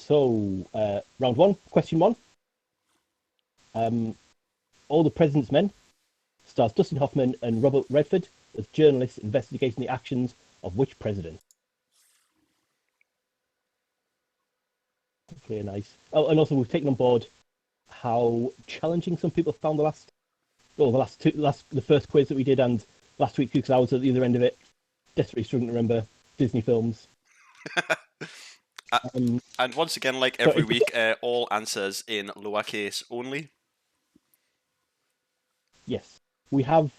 So, round one, question one. All the President's Men stars Dustin Hoffman and Robert Redford as journalists investigating the actions of which president? Okay, nice. Oh, and also we've taken on board how challenging some people found the first quiz that we did, and last week because I was at the other end of it, desperately struggling to remember Disney films. And once again, like every week, all answers in lowercase only. Yes, we have.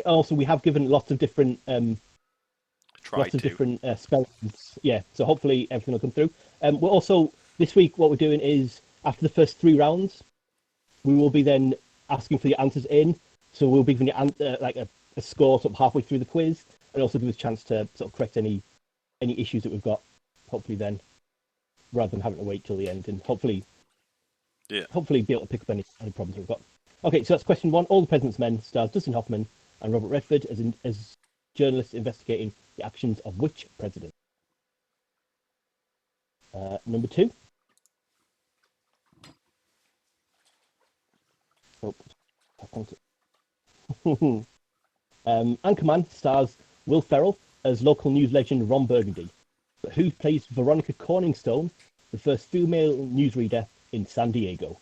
Also, we have given lots of different spellings. Yeah, so hopefully everything will come through. We're also this week what we're doing is after the first 3 rounds, we will be then asking for the answers in. So we'll be giving you like a score sort of halfway through the quiz, and also give us a chance to sort of correct any issues that we've got. Hopefully then, rather than having to wait till the end, and hopefully be able to pick up any problems we've got. Okay, so that's question one. All the President's Men stars Dustin Hoffman and Robert Redford as journalists investigating the actions of which president? Number 2. Oh, Anchorman stars Will Ferrell as local news legend Ron Burgundy, but who plays Veronica Corningstone, the first female newsreader in San Diego?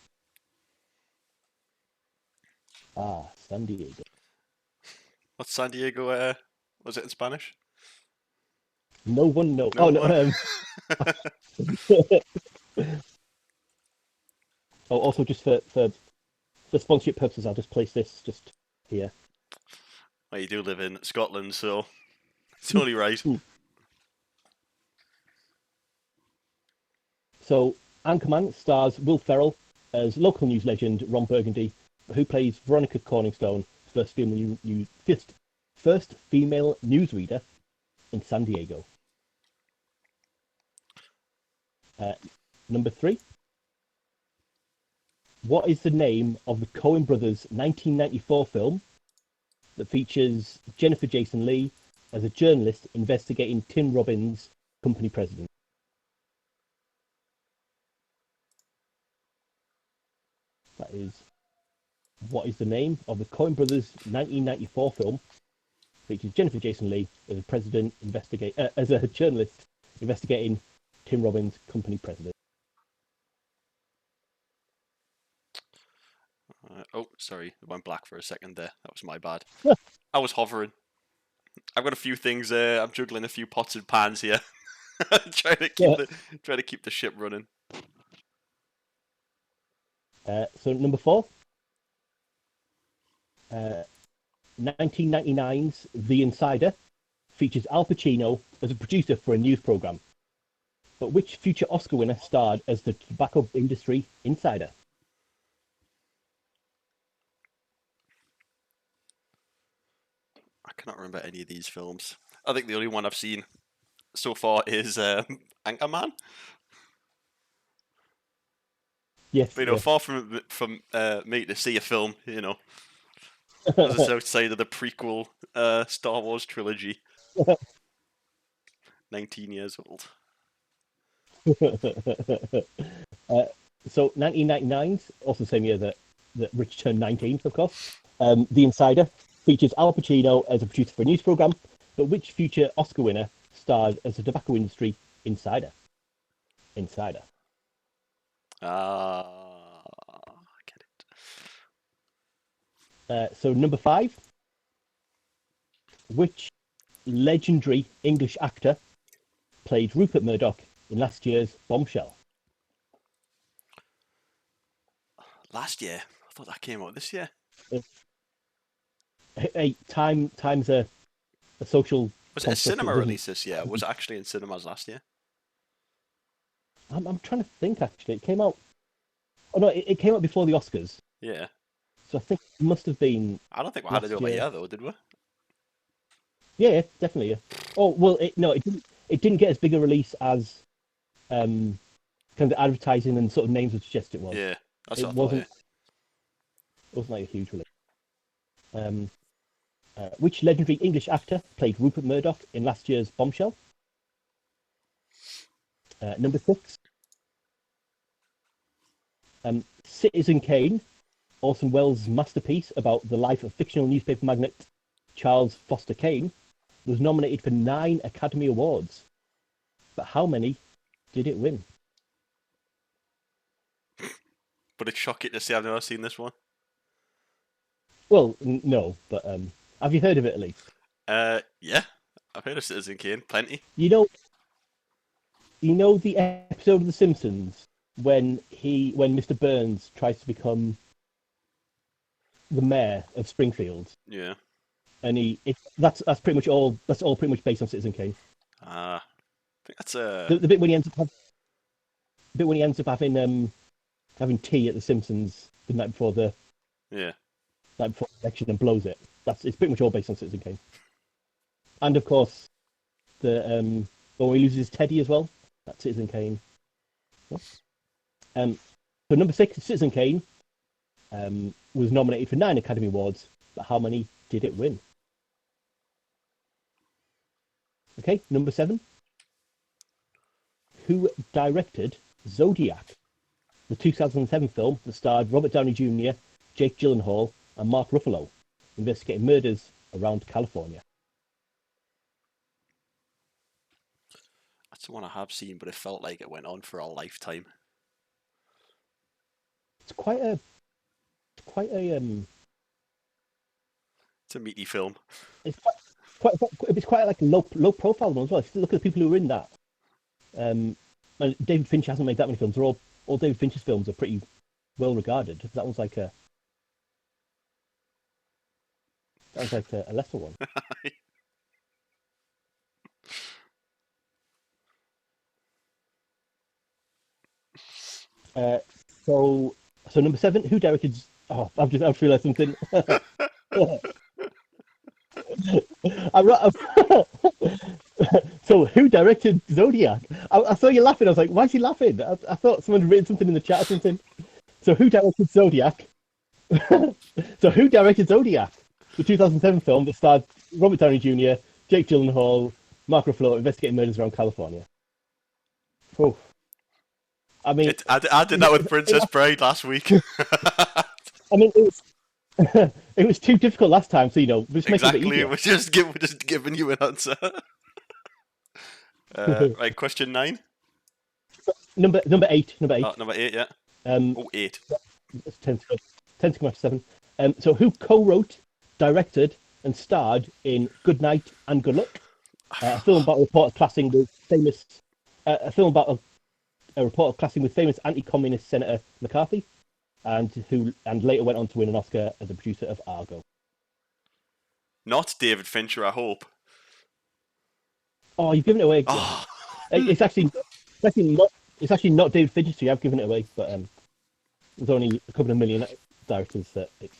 San Diego. What's San Diego? Was it in Spanish? No one knows. Oh no. Also, just for sponsorship purposes, I'll just place this just here. Well, you do live in Scotland, so it's only right. So, Anchorman stars Will Ferrell as local news legend Ron Burgundy, who plays Veronica Corningstone, first female newsreader in San Diego. Number 3. What is the name of the Coen brothers' 1994 film that features Jennifer Jason Leigh as a journalist investigating Tim Robbins' company president? That is, what is the name of the Coen brothers' 1994 film features Jennifer Jason Leigh as a journalist investigating Tim Robbins' company president? Sorry, it went black for a second there. That was my bad. I was hovering. I've got a few things. I'm juggling a few pots and pans here, trying to keep the ship running. So number 4. 1999's The Insider features Al Pacino as a producer for a news program. But which future Oscar winner starred as the tobacco industry insider? I cannot remember any of these films. I think the only one I've seen so far is Anchorman. Yes. But, far from me to see a film, as it's outside of the prequel Star Wars trilogy. 19 years old. So 1999's also the same year that Rich turned 19, of course. The Insider features Al Pacino as a producer for a news program, but which future Oscar winner starred as a tobacco industry insider? I get it. So number 5. Which legendary English actor played Rupert Murdoch in last year's Bombshell? Last year? I thought that came out this year. Hey, time's a social. Was it a cinema release this year? Was it actually in cinemas last year? I'm trying to think. Actually, it came out. Oh no, it came out before the Oscars. Yeah. So I think it must have been. I don't think we had to do it by year though, did we? Yeah, definitely. Yeah. Oh well, it didn't get as big a release as kind of the advertising and sort of names would suggest it was. Yeah, that's it wasn't. It wasn't like a huge release. Which legendary English actor played Rupert Murdoch in last year's Bombshell? Number 6. Citizen Kane, Orson Welles' masterpiece about the life of fictional newspaper magnate Charles Foster Kane, was nominated for 9 Academy Awards. But how many did it win? But it's shocking to say I've never seen this one. Well, no, but have you heard of it at least? Yeah, I've heard of Citizen Kane, plenty. You know the episode of The Simpsons when Mr. Burns tries to become the mayor of Springfield, Yeah. and that's pretty much all. That's all pretty much based on Citizen Kane. I think that's The bit when he ends up having tea at The Simpsons the night before the election and blows it. It's pretty much all based on Citizen Kane. And of course, when he loses Teddy as well, that's Citizen Kane. So number 6, Citizen Kane, was nominated for 9 Academy Awards, but how many did it win? Okay, number 7. Who directed Zodiac, the 2007 film that starred Robert Downey Jr., Jake Gyllenhaal, and Mark Ruffalo, investigating murders around California? That's the one I have seen, but it felt like it went on for a lifetime. It's quite a It's a meaty film. It's quite like a low profile one as well. If you look at the people who are in that, and David Finch hasn't made that many films. They're all David Finch's films are pretty well regarded. That one's like a lesser one. So number 7, who directed? Oh, I've realised something. So who directed Zodiac? I saw you laughing. I was like, why is he laughing? I thought someone had written something in the chat or something. So who directed Zodiac? So who directed Zodiac? The 2007 film that starred Robert Downey Jr., Jake Gyllenhaal, Mark Ruffalo, investigating murders around California. Oh. I mean, I did that with Princess Bride last week. I mean, it was too difficult last time, so just make it a bit easier. We're just giving you an answer. Right, question 9. Number 8. Oh, number 8, yeah. 8. It's 10 to come after 7. So who co-wrote, directed, and starred in Good Night and Good Luck, a film about a reporter clashing with famous anti-communist Senator McCarthy, and later went on to win an Oscar as a producer of Argo. Not David Fincher, I hope. Oh, you've given it away. Oh. It's actually not David Fincher, so you have given it away. But there's only a couple of million directors that it's.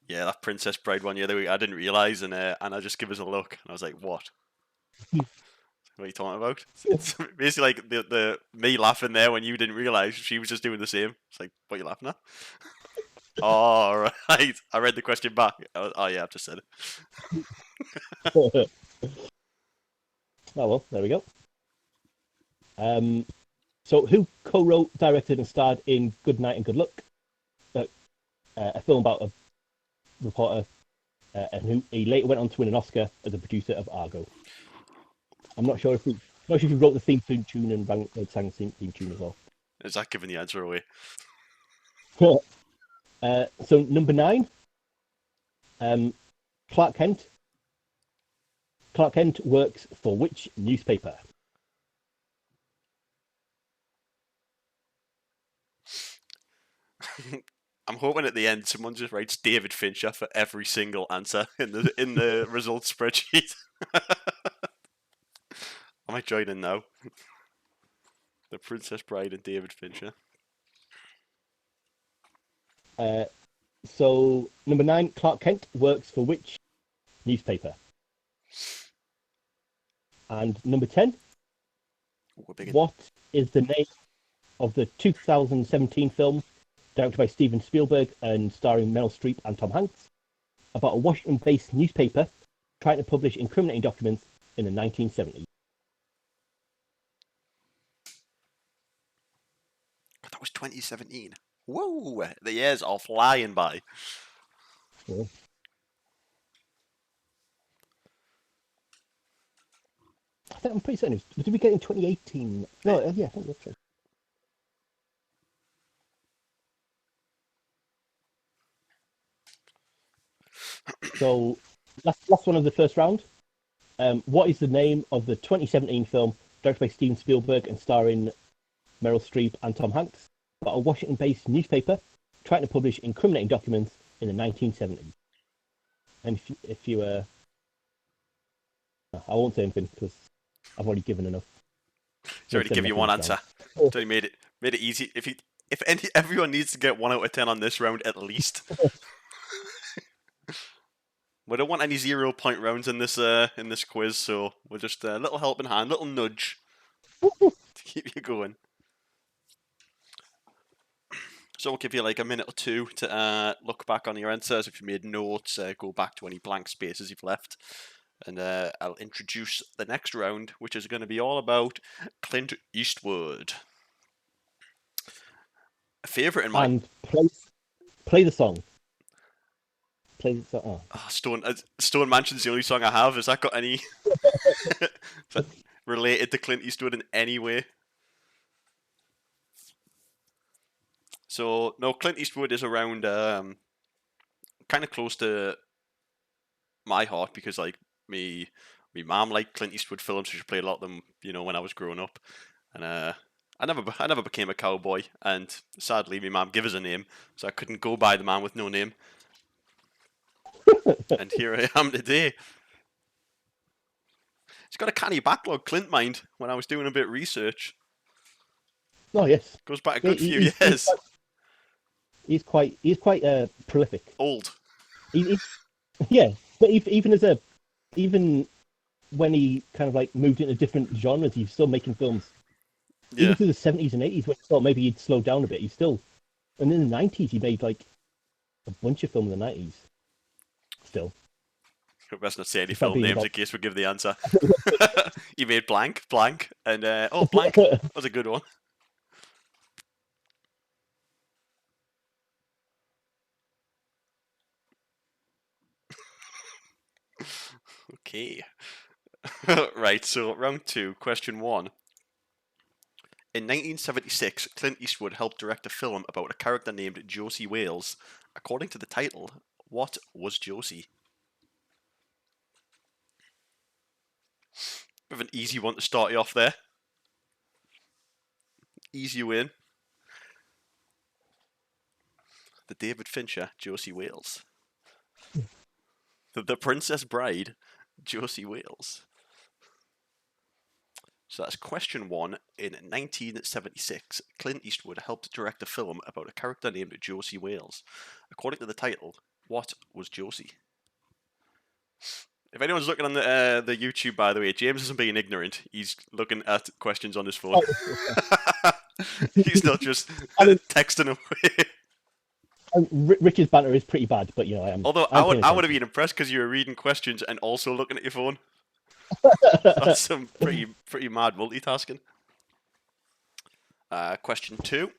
Yeah, that Princess Bride one. Yeah, I didn't realise, and Anna just gave us a look, and I was like, "What? What are you talking about?" It's basically like the me laughing there when you didn't realise she was just doing the same. It's like, what are you laughing at? Oh, right. I read the question back. Oh yeah, I've just said it. Oh well, there we go. So who co-wrote, directed, and starred in Good Night and Good Luck, a film about a reporter, and he later went on to win an Oscar as a producer of Argo. I'm not sure if he wrote the theme tune and sang the theme tune as well. Is that giving the answer away? So number 9, Clark Kent. Clark Kent works for which newspaper? I'm hoping at the end someone just writes David Fincher for every single answer in the results spreadsheet. Am I joining now? The Princess Bride and David Fincher. So number 9, Clark Kent works for which newspaper? And number 10, what is the name of the 2017 film directed by Steven Spielberg and starring Meryl Streep and Tom Hanks about a Washington-based newspaper trying to publish incriminating documents in the 1970s? was 2017. Whoa, the years are flying by. Cool. I think I'm pretty certain it was. Did we get it in 2018? No, yeah, I think that's true. So, last one of the first round. What is the name of the 2017 film directed by Steven Spielberg and starring Meryl Streep and Tom Hanks about a Washington-based newspaper trying to publish incriminating documents in the 1970s? And if you I won't say anything because I've already given enough. It's already give you one answer. So he made it easy. If everyone needs to get 1 out of 10 on this round at least. We don't want any 0-point rounds in this quiz, so we're just a little helping hand, little nudge to keep you going. So we'll give you like a minute or two to look back on your answers. If you made notes, go back to any blank spaces you've left. And I'll introduce the next round, which is going to be all about Clint Eastwood. A favourite in my... And play the song. Play the song. Oh, Stone Mansion's the only song I have. Has that got any... related to Clint Eastwood in any way? So, no, Clint Eastwood is around kind of close to my heart because, like, me mom liked Clint Eastwood films, so she played a lot of them, when I was growing up. And I never became a cowboy, and sadly, my mom gave us a name, so I couldn't go by the man with no name. And here I am today. He's got a canny backlog, Clint, mind, when I was doing a bit of research. Oh, yes. Goes back a good few years. He's quite prolific. Old. Yeah, but even when he kind of like moved into different genres, he's still making films. Yeah. Even through the 70s and 80s, when he thought maybe he'd slow down a bit, he's still. And in the 90s, he made like a bunch of films in the 90s. Still. Best not say any film names in case we give the answer. He made blank, and blank was a good one. Okay. Right, so round 2, question 1. In 1976, Clint Eastwood helped direct a film about a character named Josie Wales. According to the title, what was Josie? Bit of an easy one to start you off there. Easy win. The David Fincher, Josie Wales. The Princess Bride, Josie Wales. So that's question 1. In 1976, Clint Eastwood helped direct a film about a character named Josie Wales. According to the title, what was Josie? If anyone's looking on the YouTube, by the way, James isn't being ignorant. He's looking at questions on his phone. He's not just texting away. Richard's banter is pretty bad, but I am. Although I would have been impressed because you were reading questions and also looking at your phone. That's some pretty mad multitasking. Question 2.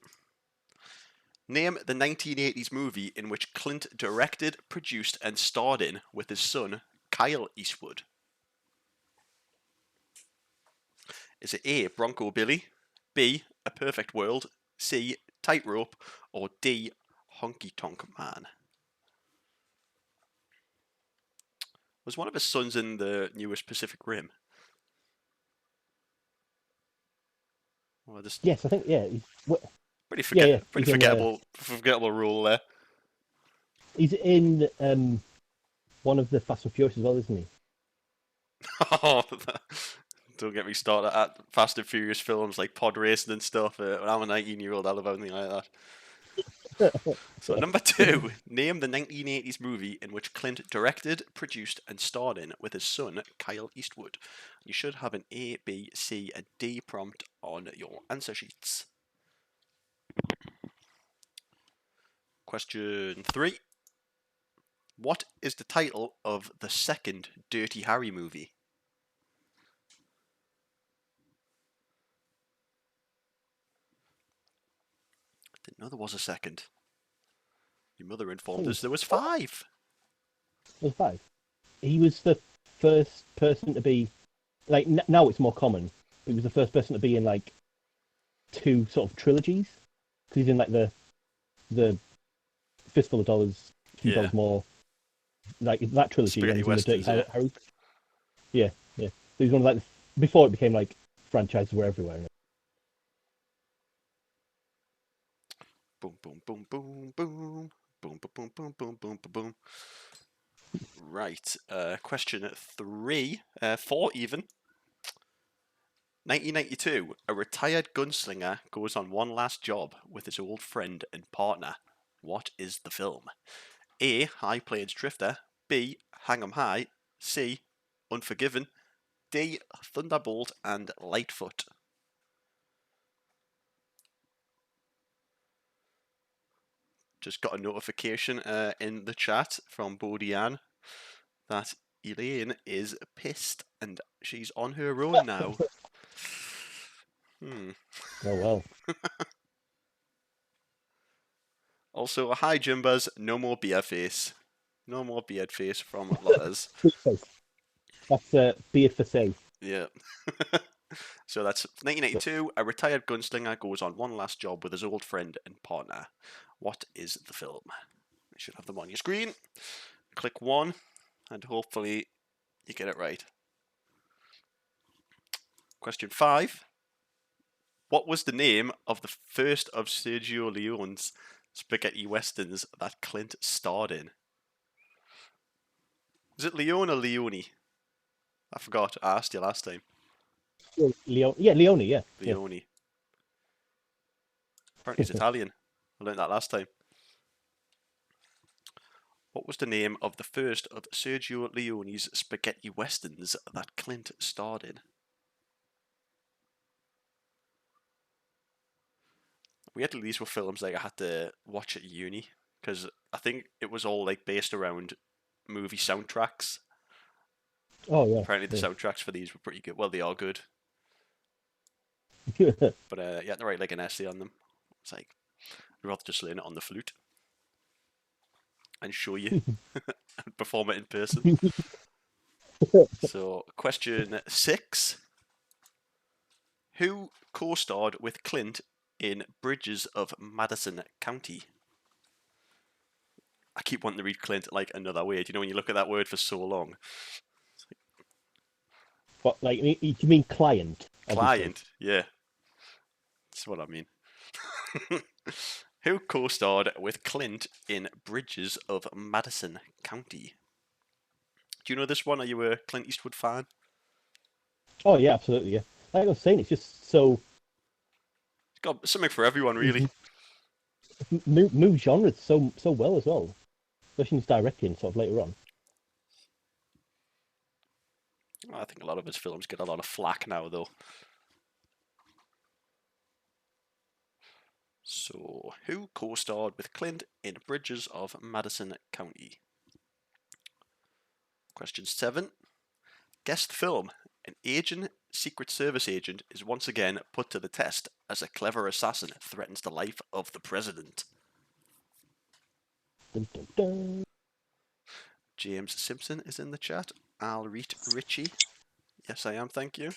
Name the 1980s movie in which Clint directed, produced, and starred in with his son, Kyle Eastwood. Is it A, Bronco Billy, B, A Perfect World, C, Tightrope, or D, Honky Tonk Man? Was one of his sons in the newest Pacific Rim? Yes, I think, yeah. Pretty forgettable role there. He's in one of the Fast and Furious as well, isn't he? Oh, don't get me started at Fast and Furious films like pod racing and stuff. When I'm a 19-year-old, I love anything like that. So number 2, name the 1980s movie in which Clint directed, produced, and starred in with his son, Kyle Eastwood. You should have an A, B, C, and D prompt on your answer sheets. Question 3. What is the title of the second Dirty Harry movie? Didn't know there was a second. Your mother informed us there was 5. There's 5. He was the first person to be like now it's more common. But he was the first person to be in like 2 sort of trilogies. Because he's in like the Fistful of Dollars, Few Dollars More, like that trilogy. Spaghetti And he's in the Westerns, Dirty Harry. Yeah. So he's one of like before it became like franchises were everywhere. Boom, boom, boom, boom, boom. Boom, boom, boom, boom, boom, boom, boom. Right. Question 3. 4 even. 1992. A retired gunslinger goes on one last job with his old friend and partner. What is the film? A. High Plains Drifter. B. Hang 'em High. C. Unforgiven. D. Thunderbolt and Lightfoot. Just got a notification in the chat from Bodian that Elaine is pissed and she's on her own now. Oh well. Also, hi Jimbas, no more beard face. No more beard face from Lotters. That's beard for safe. Yeah. So that's 1982. A retired gunslinger goes on one last job with his old friend and partner. What is the film? You should have them on your screen. Click 1 and hopefully you get it right. Question 5. What was the name of the first of Sergio Leone's spaghetti westerns that Clint starred in? Is it Leone or Leone? I forgot. I asked you last time. Leone. Yeah, Leone. Yeah. Leone. Apparently he's Italian. I learned that last time. What was the name of the first of Sergio Leone's spaghetti westerns that Clint starred in? Weirdly, these were films like I had to watch at uni because I think it was all like based around movie soundtracks. Oh yeah. Apparently, the soundtracks for these were pretty good. Well, they are good. But you had to write like an essay on them. It's like I'd rather just learn it on the flute and show you and perform it in person. So, question 6. Who co-starred with Clint in Bridges of Madison County? I keep wanting to read Clint like another way. Do you know when you look at that word for so long? What, like, you mean client? Obviously. Client, yeah. That's what I mean. Who co-starred with Clint in Bridges of Madison County? Do you know this one? Are you a Clint Eastwood fan? Oh yeah, absolutely. Yeah, like I was saying, it's just so It's got something for everyone, really. move genres so well as well, especially in his directing sort of later on. I think a lot of his films get a lot of flack now, though. So, who co-starred with Clint in Bridges of Madison County? Question 7. Guess the film. An agent, Secret Service agent, is once again put to the test as a clever assassin threatens the life of the president. Dun, dun, dun. James Simpson is in the chat. Al Reet Ritchie. Yes, I am, thank you.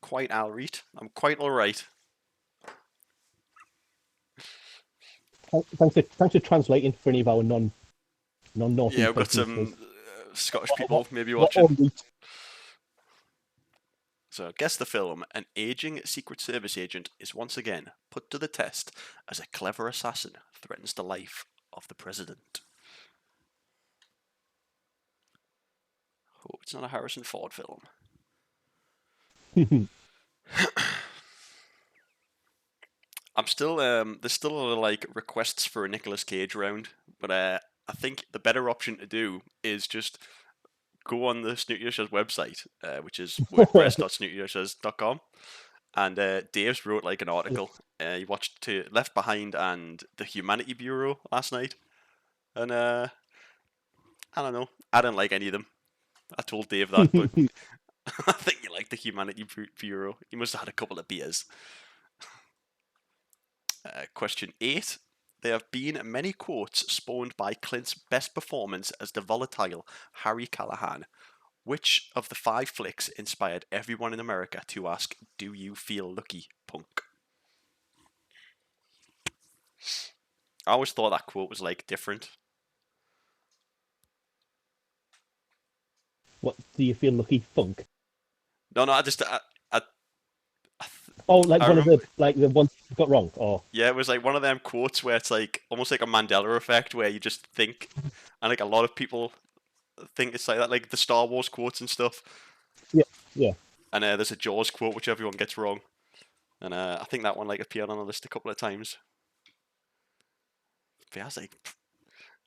Quite Al Reet. I'm quite alright. Thanks for translating for any of our non-North. Yeah, we've got some Scottish people maybe watching. So, guess the film. An aging Secret Service agent is once again put to the test as a clever assassin threatens the life of the president. Hope it's not a Harrison Ford film. I'm still there's still like requests for a Nicolas Cage round, but I think the better option to do is just go on the Snooty Ushers website, which is wordpress.snootyyushers.com, and Dave's wrote like an article. He watched Left Behind and The Humanity Bureau last night, and I don't know, I didn't like any of them. I told Dave that, but I think you like The Humanity Bureau. You must have had a couple of beers. Question 8. There have been many quotes spawned by Clint's best performance as the volatile Harry Callahan. Which of the 5 flicks inspired everyone in America to ask, "Do you feel lucky, punk?" I always thought that quote was like different. What do you feel lucky, funk? No, I Oh, like I one of remember, the ones you got wrong, or yeah, it was like one of them quotes where it's like almost like a Mandela effect, where you just think, and like a lot of people think it's like that, like the Star Wars quotes and stuff. yeah, yeah. And there's a Jaws quote which everyone gets wrong, and I think that one like appeared on the list a couple of times. But yeah, I was like,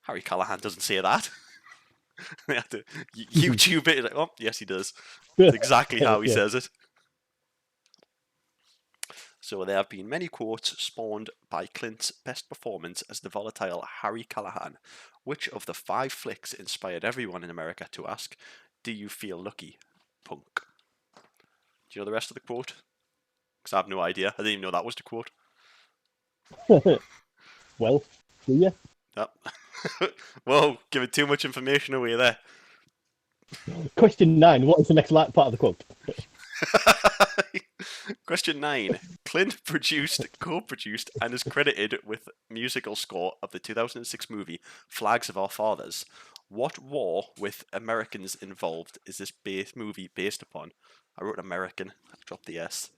Harry Callahan doesn't say that. They had to YouTube it. Like, oh, yes, he does. It's exactly how he Yeah. says it. So there have been many quotes spawned by Clint's best performance as the volatile Harry Callahan. Which of the 5 flicks inspired everyone in America to ask, "Do you feel lucky, punk?" Do you know the rest of the quote? Because I have no idea. I didn't even know that was the quote. Well, do you? Yep. Whoa, giving too much information away there. Question 9. What is the next part of the quote? Question 9. Clint co-produced, and is credited with musical score of the 2006 movie Flags of Our Fathers. What war with Americans involved is this movie based upon? I wrote American. I dropped the S.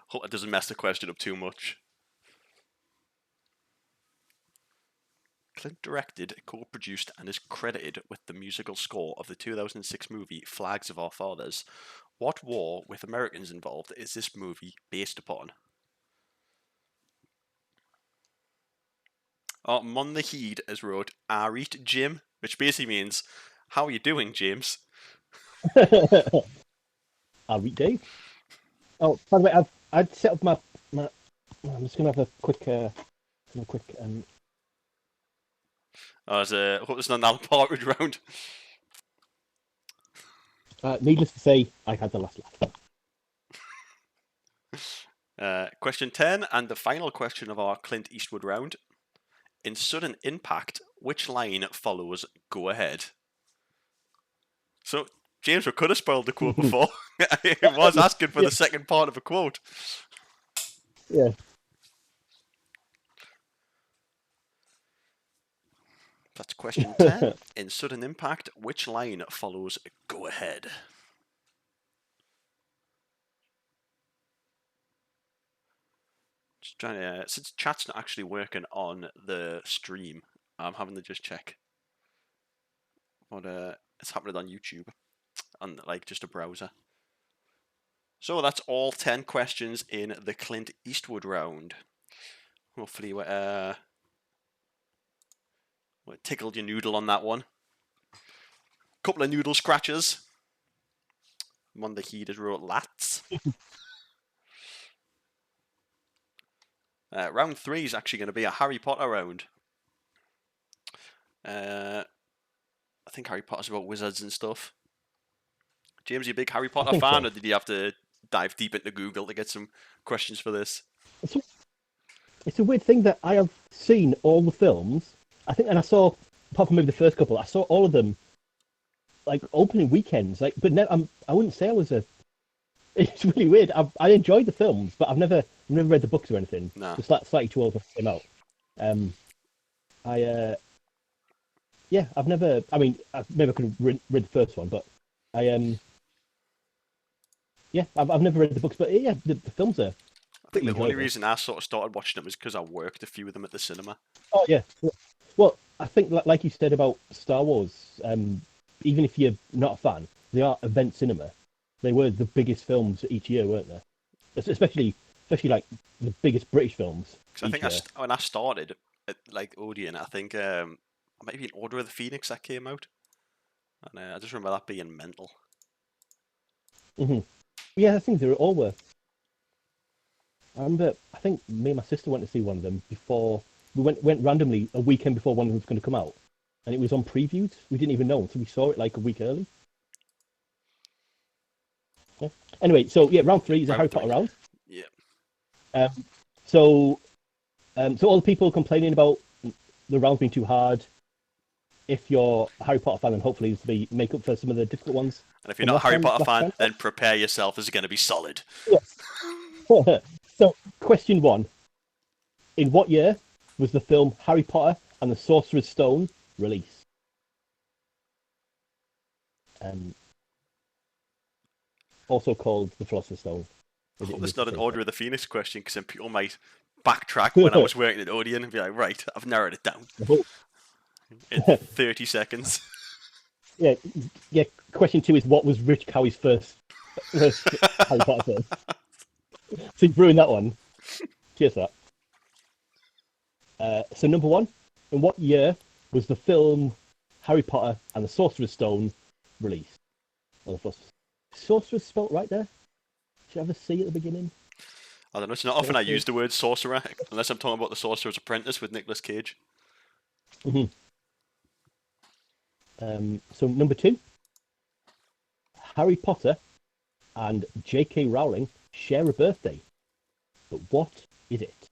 Hope it doesn't mess the question up too much. Clint directed, co-produced, and is credited with the musical score of the 2006 movie Flags of Our Fathers. What war with Americans involved is this movie based upon? Mon the Heed has wrote, "Arit Jim," which basically means, "How are you doing, James?" I'll read Dave. Oh, by the way, I'd set up my. I'm just gonna have a quick I hope there's not another partridge round. needless to say, I had the last laugh. Question 10, and the final question of our Clint Eastwood round. In Sudden Impact, which line follows "Go ahead"? So, James, we could have spoiled the quote before. It was asking for the second part of a quote. Yeah. That's question 10. In Sudden Impact, which line follows "Go ahead"? Just trying to, since chat's not actually working on the stream, I'm having to just check what it's happening on YouTube, on like just a browser. So that's all 10 questions in the Clint Eastwood round. Hopefully we tickled your noodle on that one. Couple of noodle scratches. One the Heat has wrote lats. Round 3 is actually going to be a Harry Potter round. I think Harry Potter's about wizards and stuff. James, you a big Harry Potter fan, or did you have to dive deep into Google to get some questions for this? It's a weird thing that I have seen all the films. I think, and I saw, apart from maybe the first couple, I saw all of them like opening weekends. Like, but I wouldn't say I was a. It's really weird. I enjoyed the films, but I've never read the books or anything. No. Just slightly too old to came out. I've never. I mean, maybe I could have read the first one, but I've never read the books. But yeah, the films are. I think the only reason I sort of started watching them was because I worked a few of them at the cinema. Oh yeah. Well, I think like you said about Star Wars, even if you're not a fan, they are event cinema. They were the biggest films each year, weren't they? Especially like the biggest British films. Because I think when I started at like Odeon, I think maybe in Order of the Phoenix that came out, and I just remember that being mental. Mm-hmm. Yeah, I think they all were. I remember. I think me and my sister went to see one of them before. We went randomly a weekend before one was going to come out, and it was on previews. We didn't even know until we saw it like a week early. Yeah. Anyway, so yeah, round 3 is a Harry Potter round. Yeah. Um, so, so all the people complaining about the rounds being too hard. If you're a Harry Potter fan, then hopefully this will be make up for some of the difficult ones And if you're from not a last Harry time. Potter Last fan, time. then prepare yourself. This is going to be solid. Yes. So, question one: in what year was the film Harry Potter and the Sorcerer's Stone released? Also called the Philosopher's Stone. I hope it's not an Order of the Phoenix question, because then people might backtrack when I was working at Odeon and be like, right, I've narrowed it down in 30 seconds. Yeah, yeah. Question two is what was Rich Cowie's first Harry Potter film? So you've ruined that one. Cheers for that. So number one, in what year was the film Harry Potter and the Sorcerer's Stone released? Well, the Sorcerer's spelt right there. Should I have a C at the beginning? I don't know, it's not often I use the word sorcerer, unless I'm talking about the Sorcerer's Apprentice with Nicolas Cage. Mm-hmm. So number two, Harry Potter and J.K. Rowling share a birthday, but what is it?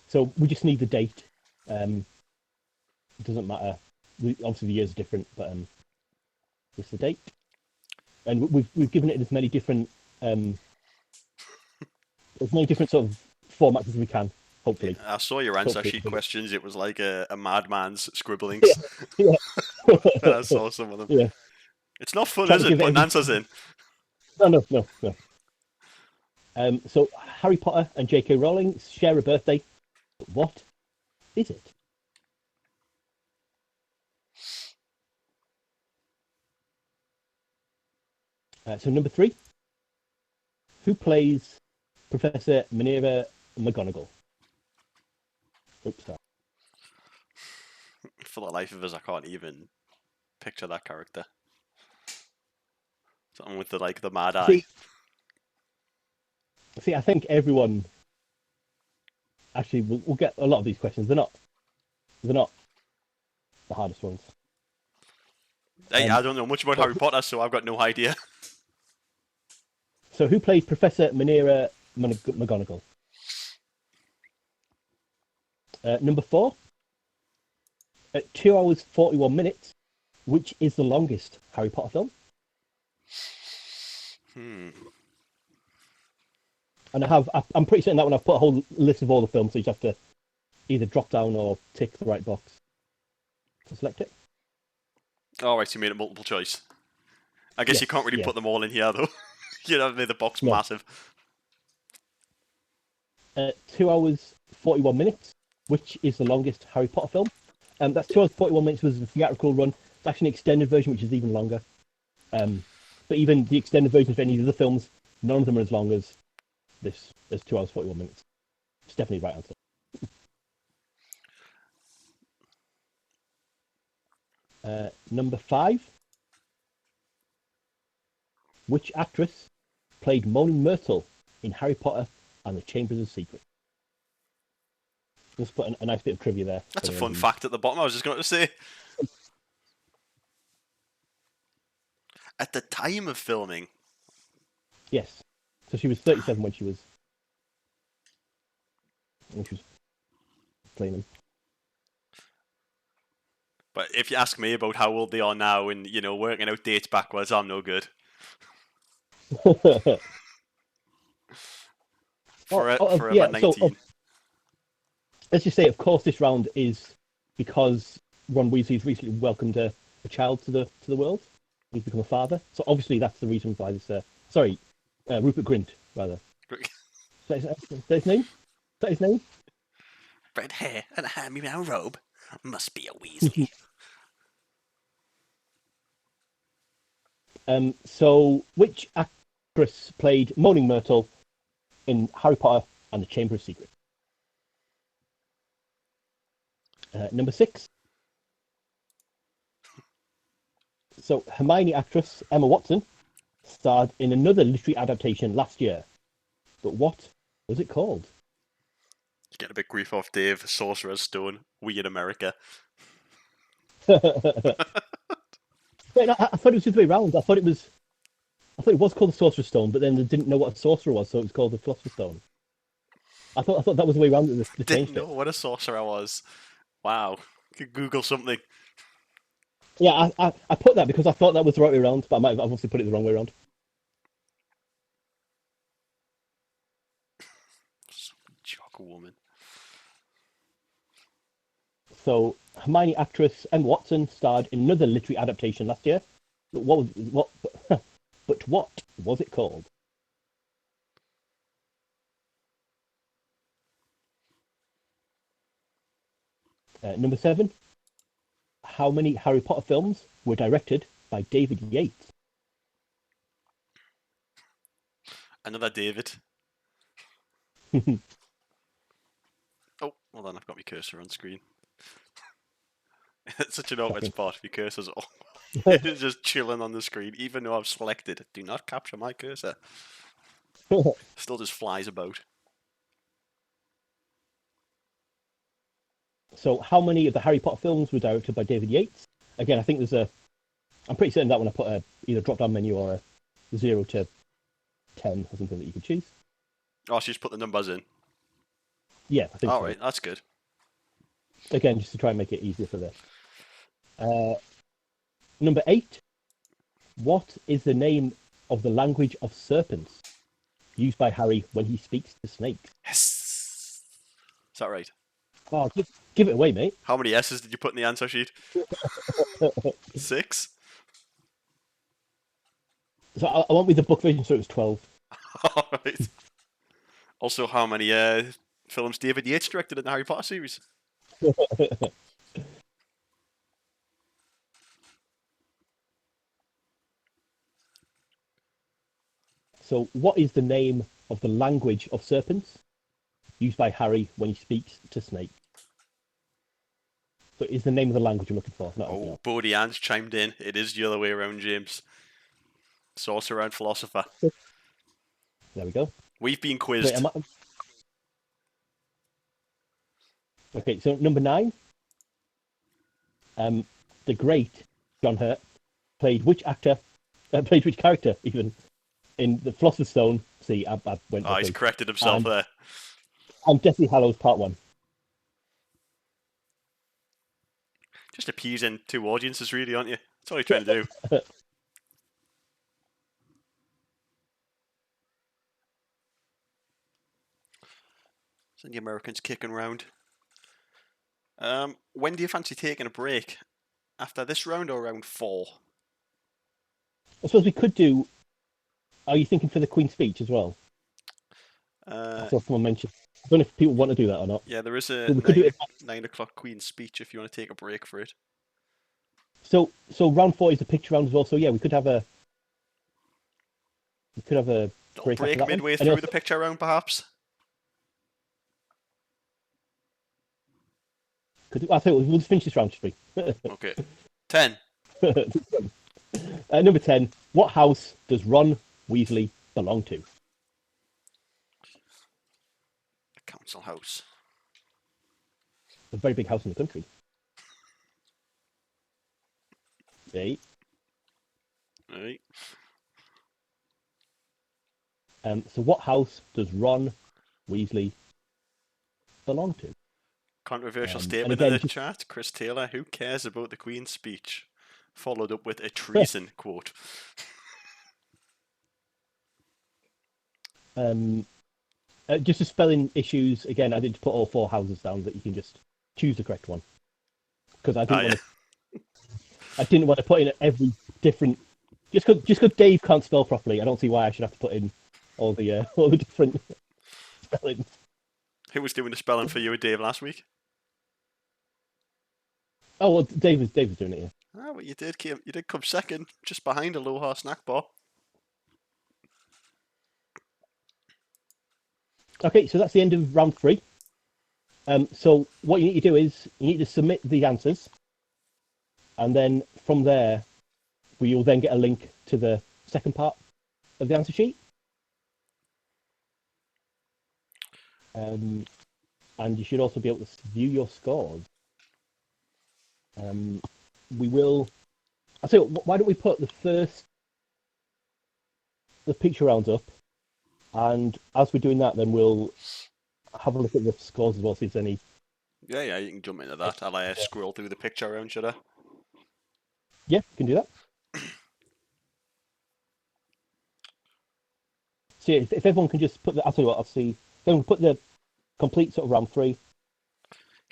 So we just need the date. It doesn't matter. Obviously the years are different, but just the date. And we've given it as many different sort of formats as we can. Hopefully, I saw your answer sheet questions. It was like a madman's scribblings. Yeah. And I saw some of them. Yeah. It's not fun, is it? Putting answers in. No. So Harry Potter and J.K. Rowling share a birthday. But what is it? So number three, who plays Professor Minerva McGonagall? Oops, sorry. For the life of us, I can't even picture that character. Something with the mad eye. See, I think everyone actually will get a lot of these questions. They're not the hardest ones. Hey, I don't know much about Harry Potter, so I've got no idea. So who plays Professor Minerva McGonagall? Number four, at 2 hours 41 minutes, which is the longest Harry Potter film? And I'm pretty certain that one I've put a whole list of all the films, so you just have to either drop down or tick the right box to select it. Oh, right, so you made it multiple choice. I guess you can't really put them all in here, though. You'd have made the box massive. 2 hours 41 minutes, which is the longest Harry Potter film. That's 2 hours 41 minutes was the theatrical run. It's actually an extended version, which is even longer. But even the extended versions of any of the other films, none of them are as long as this. There's 2 hours 41 minutes. It's definitely the right answer. Number five. Which actress played Moaning Myrtle in Harry Potter and the Chambers of Secrets? Just put a nice bit of trivia there. That's a fun fact at the bottom, I was just going to say. At the time of filming? Yes. So she was 37 when she was playing them. But if you ask me about how old they are now and, working out dates backwards, I'm no good. Forever 19. Let's just say, of course, this round is because Ron Weasley's recently welcomed a child to the world. He's become a father. So obviously that's the reason why this... Rupert Grint, rather. Is that his name? Is that his name? Red hair and a hand-me-down robe. Must be a Weasley. So which actress played Moaning Myrtle in Harry Potter and the Chamber of Secrets? Number six. So Hermione actress Emma Watson starred in another literary adaptation last year. But what was it called? You get a bit grief off Dave, Sorcerer's Stone, we in America. Wait, no, I thought it was the other way around. I thought it was I thought it was called the Sorcerer's Stone, but then they didn't know what a sorcerer was, so it was called the Philosopher's Stone. I thought that was the way around that they Didn't changed know it. what a sorcerer was. Wow. Could Google something. Yeah, I put that because I thought that was the right way around, but I might have obviously put it the wrong way around. Jock woman. So Hermione actress Emma Watson starred in another literary adaptation last year. But what was it called? Number 7. How many Harry Potter films were directed by David Yates? Another David. Oh, hold on, I've got my cursor on screen. It's such an awkward spot. My cursor's it's just chilling on the screen, even though I've selected do not capture my cursor. Still just flies about. So how many of the Harry Potter films were directed by David Yates? Again, I think there's a. I'm pretty certain that when I put a either drop down menu or a 0 to 10 or something that you could choose. Oh, she just put the numbers in. Yeah, I think so. Alright, that's good. Again, just to try and make it easier for this. Number 8. What is the name of the language of serpents used by Harry when he speaks to snakes? Yes! Is that right? Oh, give it away, mate. How many S's did you put in the answer sheet? 6? So I went with the book version, so it was 12. Alright. Also, how many films David Yates directed in the Harry Potter series? So, what is the name of the language of serpents used by Harry when he speaks to Snape? So, is the name of the language you're looking for? Oh, Bodie Ann's chimed in. It is the other way around, James. Sorcerer and philosopher. There we go. We've been quizzed. Okay, so number 9. The great John Hurt played which character even in the Philosopher's Stone? See, I went. Oh, he's corrected himself there. And Deathly Hallows Part 1. Just appeasing 2 audiences, really, aren't you? That's all you're trying to do. So the Americans kicking round. When do you fancy taking a break? After this round or round 4? I suppose we could do. Are you thinking for the Queen's speech as well? I saw someone mention. I don't know if people want to do that or not. Yeah, there is a we could do it 9 o'clock Queen's speech if you want to take a break for it. So round 4 is the picture round as well. So yeah, we could have a break midway through the picture round, perhaps. I think we'll just finish this round, should we? Okay. 10. Number 10. What house does Ron Weasley belong to? The council house. A very big house in the country. 8. Right. So what house does Ron Weasley belong to? Controversial statement in the chat. Chris Taylor, who cares about the Queen's speech? Followed up with a treason quote. Just for spelling issues, again, I did put all 4 houses down that you can just choose the correct one. Because I didn't want to put in every different. Just because Dave can't spell properly, I don't see why I should have to put in all the different spellings. Who was doing the spelling for you and Dave last week? Oh well, Dave was doing it. Yeah. Ah, well, you did come second, just behind Aloha Snack Bar. Okay, so that's the end of round 3. So what you need to do is you need to submit the answers, and then from there, we will then get a link to the second part of the answer sheet. And you should also be able to view your scores. We will. I say, why don't we put the first the picture rounds up, and as we're doing that, then we'll have a look at the scores as well, see if there's any. Yeah, you can jump into that. I'll scroll through the picture round, should I? Yeah, we can do that. So yeah, if everyone can just put the, I'll tell you what, I'll see. If everyone put the complete sort of round 3. Hit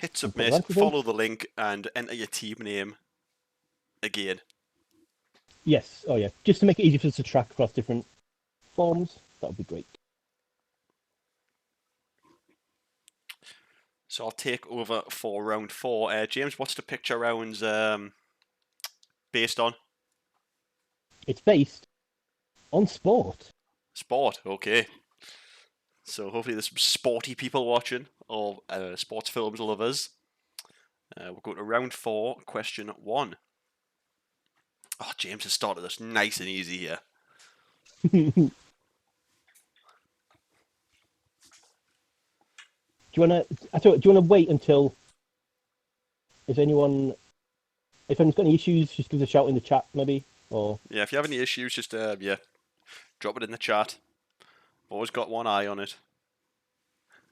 And put the submit, answers in. follow the link, and enter your team name again. Yes. Oh yeah. Just to make it easy for us to track across different forms, that would be great. So I'll take over for round 4. James, what's the picture rounds based on? It's based on sport. Sport, okay. So hopefully there's some sporty people watching, or sports films lovers. We're going to round 4, question 1. Oh, James has started us nice and easy here. Do you wanna? Do you wanna wait until? If anyone's got any issues, just give us a shout in the chat, maybe. Or Yeah, if you have any issues, just drop it in the chat. Always got one eye on it.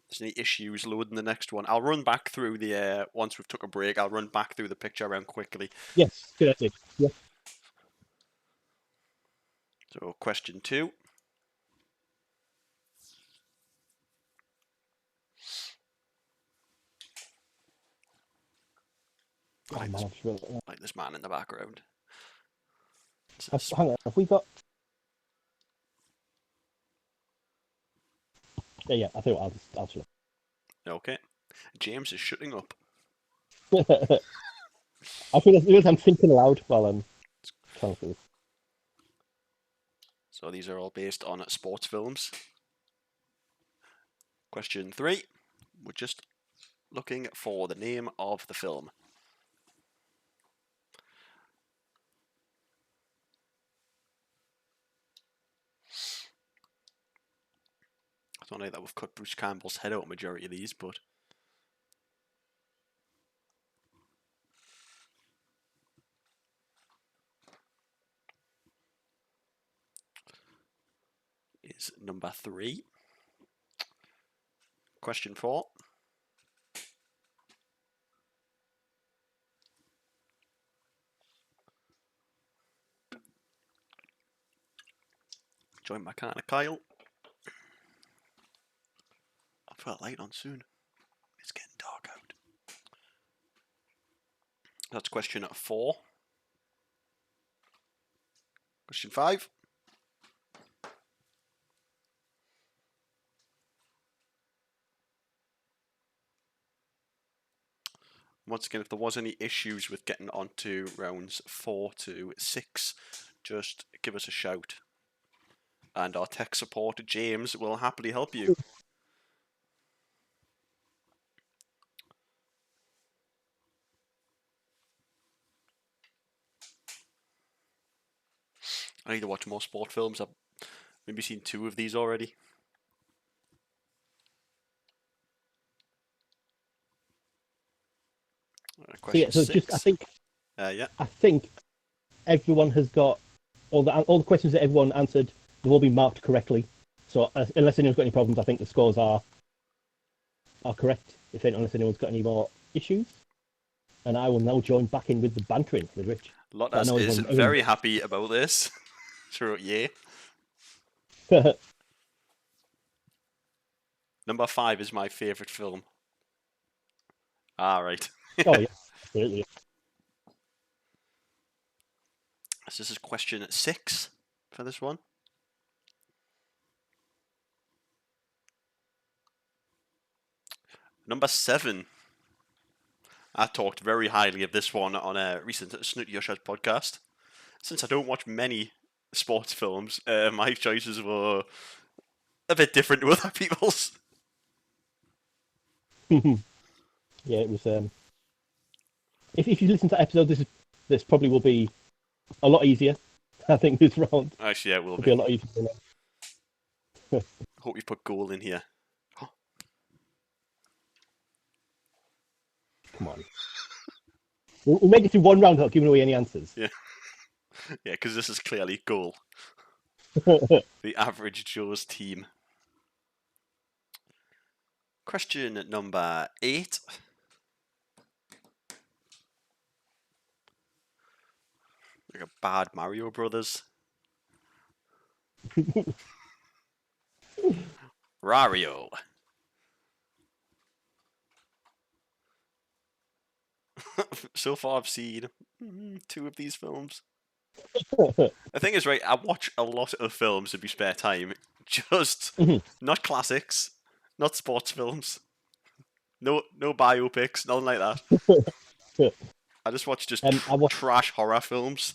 If there's any issues loading the next one, I'll run back through the once we've took a break. I'll run back through the picture around quickly. yes, good idea. Yeah. So question 2. Oh man, I've just realised that. Like this man in the background. Hang on, have we got? Yeah. I think I'll just. Okay. James is shutting up. I feel I'm thinking aloud while I'm trying to. So these are all based on sports films. Question 3. We're just looking for the name of the film. I don't know that we've cut Bruce Campbell's head out majority of these, but is number 3. Question 4. Join my kind of Kyle. I'll put a light on soon. It's getting dark out. That's question 4. Question 5. Once again, if there was any issues with getting onto rounds 4 to 6, just give us a shout. And our tech support, James, will happily help you. I need to watch more sport films. I've maybe seen 2 of these already. Question So 6. I think everyone has got all the questions that everyone answered. They've all been marked correctly. So unless anyone's got any problems, I think the scores are correct. Unless anyone's got any more issues, and I will now join back in with the bantering with Rich. Lottas is very happy about this. Sure, yeah. Number 5 is my favourite film. Right. Oh yeah, absolutely. So this is question 6 for this one. Number 7. I talked very highly of this one on a recent Snooty Ushers podcast. Since I don't watch many sports films, my choices were a bit different to other people's. Yeah, it was. If you listen to that episode, this probably will be a lot easier. I think this round. Actually, yeah, it will It'll be a lot easier. Hope you put goal in here. Come on. We'll make it through one round without giving away any answers. Yeah. Yeah, because this is clearly goal. The Average Joe's team. Question number 8. Like a bad Mario Brothers. Rario. So far, I've seen 2 of these films. The thing is, right, I watch a lot of films in my spare time. Just not classics, not sports films, no biopics, nothing like that. I just watch just trash horror films.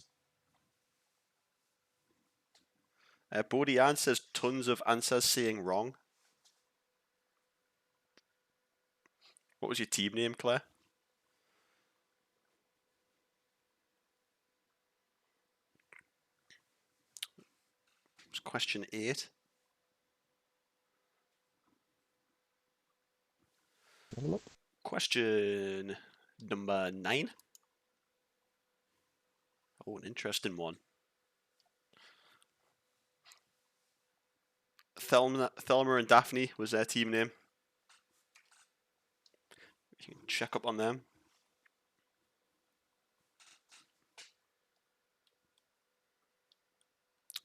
Bodhi Ann says tons of answers saying wrong. What was your team name, Claire? It was question 8. Question number 9. Oh, an interesting one. Thelma and Daphne was their team name. You can check up on them.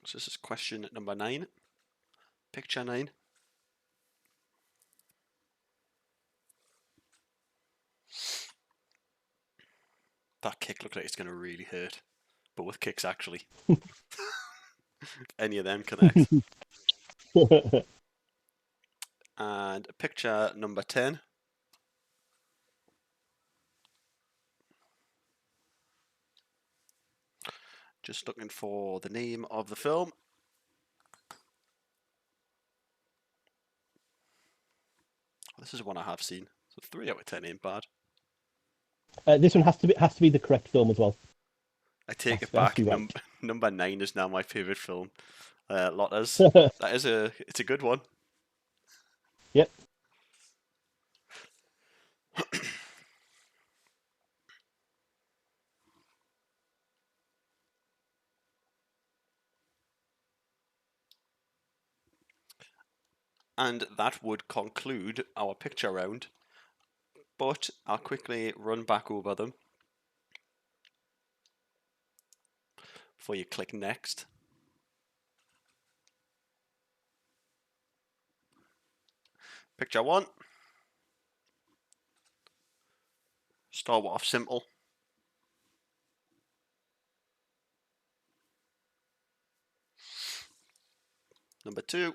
So this is question number 9. Picture 9. That kick looks like it's going to really hurt. But with kicks, actually. Any of them connect. And picture number 10. Just looking for the name of the film. This is one I have seen. So 3 out of 10 ain't bad. This one has to be the correct film as well. I take it back. Number 9 is now my favourite film. Lotters. It's a good one. Yep. And that would conclude our picture round. But I'll quickly run back over them before you click next. Picture 1. Start off simple. Number 2.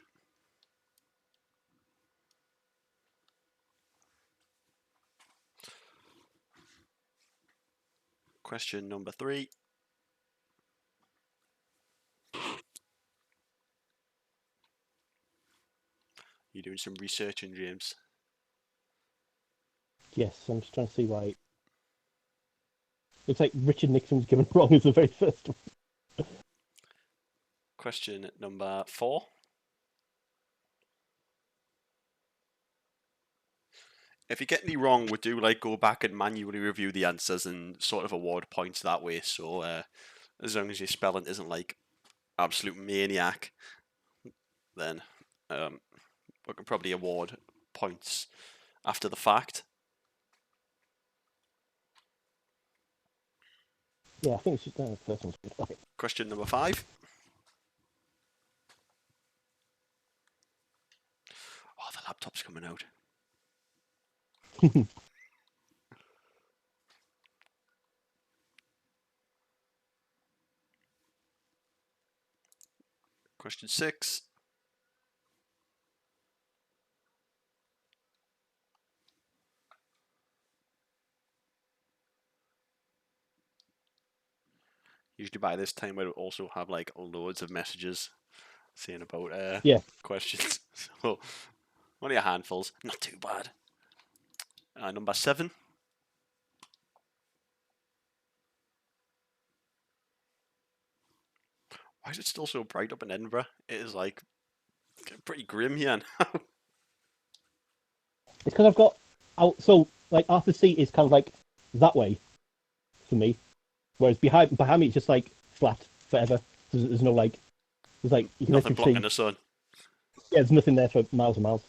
Question number 3. You're doing some researching, James. Yes, I'm just trying to see why. Looks like Richard Nixon was given wrong as the very first one. Question number 4. If you get any wrong, we do go back and manually review the answers and sort of award points that way. So as long as your spelling isn't absolute maniac, then we can probably award points after the fact. Yeah, I think it's just the first one's good. Okay. Question number 5. Oh, the laptop's coming out. Question 6. Usually by this time we'll also have loads of messages saying about questions. So only a handfuls, not too bad. Number 7. Why is it still so bright up in Edinburgh? It is pretty grim here now. It's because I've got so Arthur's Seat is kind of that way for me, whereas behind me it's just flat forever. There's no It's like you can Nothing literally blocking see. the sun. Yeah, there's nothing there for miles and miles.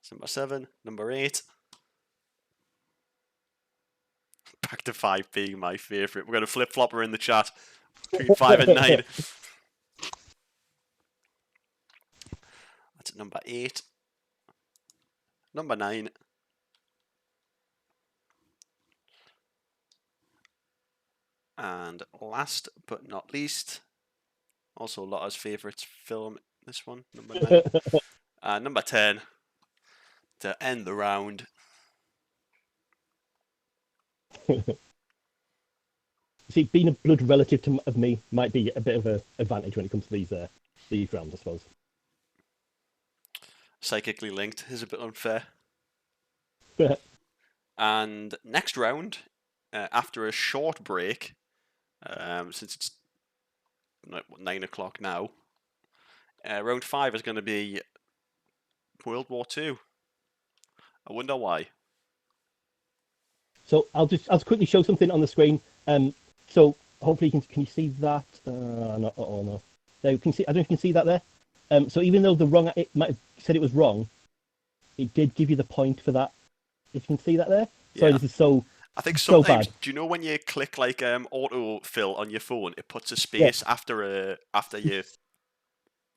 It's number 7. Number 8. Back to 5 being my favourite. We're going to flip-flopper in the chat between 5 and 9. That's number 8. Number 9. And last but not least, also Lotta's favourite film, this one, number 9. Number 10, to end the round. See, being a blood relative of me might be a bit of an advantage when it comes to these rounds, I suppose. Psychically linked is a bit unfair. And next round, after a short break, since it's 9 o'clock now, round 5 is going to be World War II. I wonder why. So I'll just quickly show something on the screen. So hopefully can you see that? No, oh no. There you can see. I don't know if you can see that there. So even though it might have said it was wrong, it did give you the point for that. If you can see that there. Sorry, Yeah. this is so. I think so sometimes, bad. do you know when you click like autofill on your phone, it puts a space after your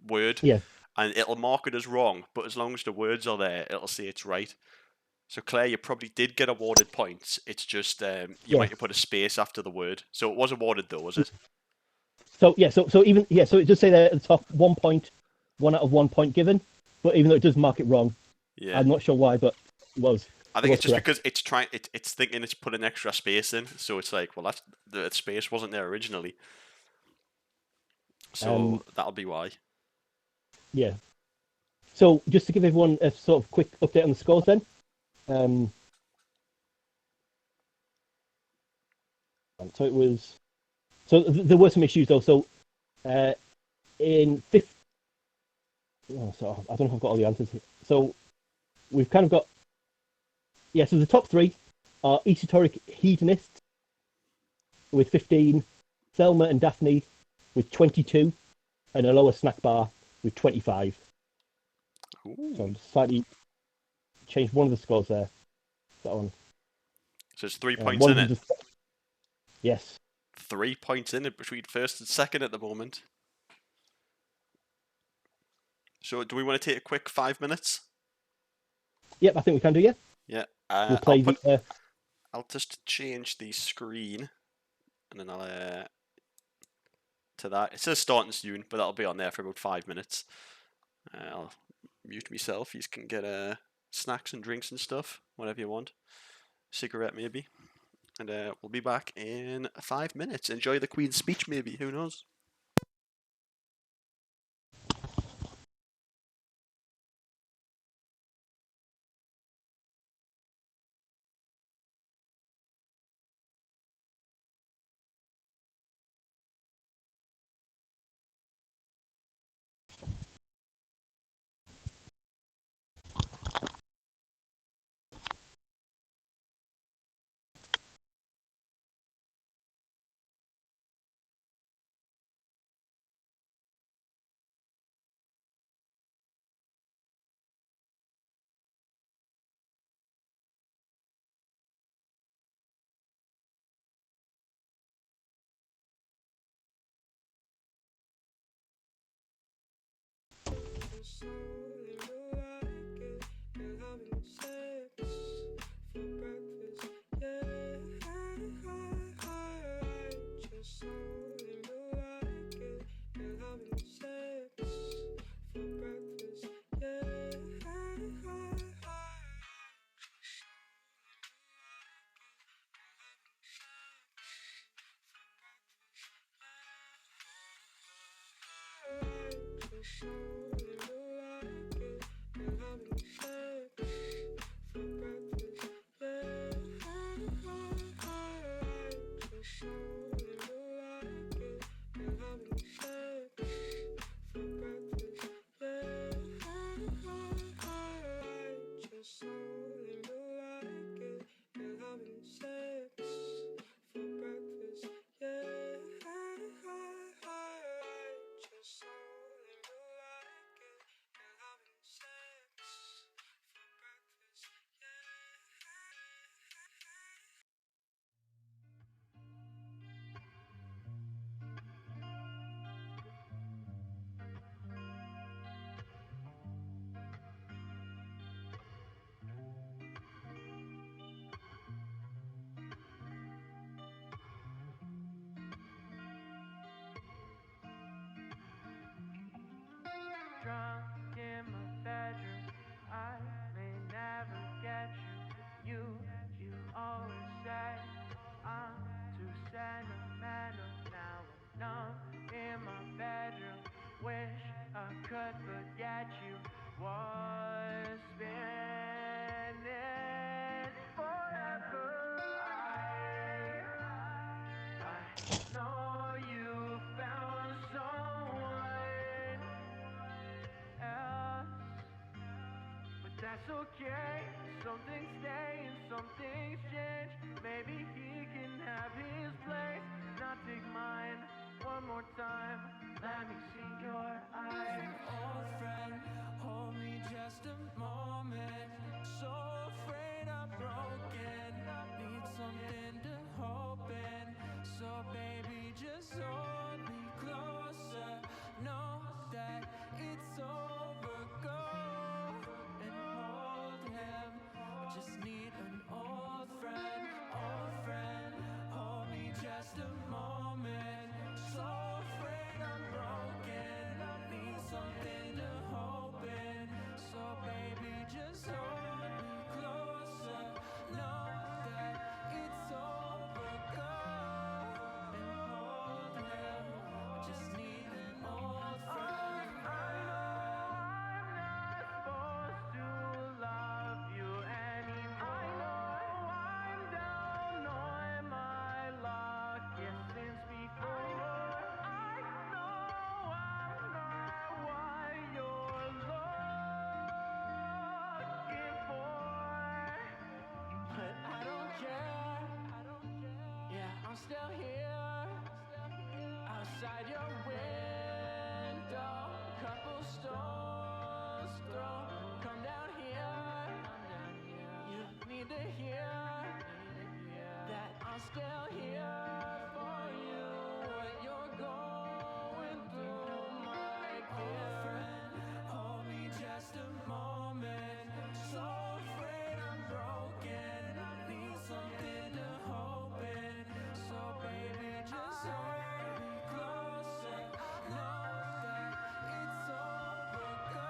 word, Yeah. and it'll mark it as wrong, but as long as the words are there, it'll say it's right. So Claire, you probably did get awarded points. It's just you might have put a space after the word. So it was awarded though, was it? So so it does say there at the top 1 point, 1 out of 1 point given, but even though it does mark it wrong, Yeah. I'm not sure why, but it was. I think it it's was just correct. because it's thinking it's put an extra space in, so it's like, well, the space wasn't there originally, so that'll be why. Yeah. So just to give everyone a sort of quick update on the scores, then. So it was. So there were some issues though. So in fifth. Oh, so I don't know if I've got all the answers. So we've kind of got. Yeah. So the top 3 are Esoteric Hedonists with 15, Thelma and Daphne with 22, and a lower snack bar with 25. Ooh. So I'm slightly changed one of the scores there. That one. So it's 3 points in it. Yes. 3 points in it between first and second at the moment. So do we want to take a quick 5 minutes? Yep, I think we can do. Yeah. Yeah. We'll play. I'll just change the screen, and then I'll to that. It says starting soon, but that'll be on there for about 5 minutes. I'll mute myself. You can get snacks and drinks and stuff, whatever you want. Cigarette maybe. And we'll be back in 5 minutes. Enjoy the Queen's speech maybe, who knows? You always say I'm too sentimental. Now I'm numb in my bedroom. Wish I could forget you. Was spinning forever. I know you found someone else, but that's okay. Something's staying, something's changed. Maybe he can have his place, not take mine. One more time, let me see your eyes. Old friend, hold me just a moment. So afraid I'm broken. Need something to hope in. So baby, just hold me closer. Know that it's over. Go and hold him. I just need an old friend. Old friend, hold me just a moment. So afraid I'm broken. Need something to hope in. So baby, just hold me closer. Know that it's over. Go and hold him. I just need an old friend. I know I'm not supposed to love you anymore. I know I'm down on my luck, yes, since before. I know I'm not what you're looking for, but I don't care. Yeah, I'm still here, outside your window. Couple stones thrown. Come down here. You need to hear that I'm still here for you. What you're going through, my dear friend. Hold me just a moment. So afraid I'm broken. Need something to hope in. So baby, just hold me closer. Know that it's over. Go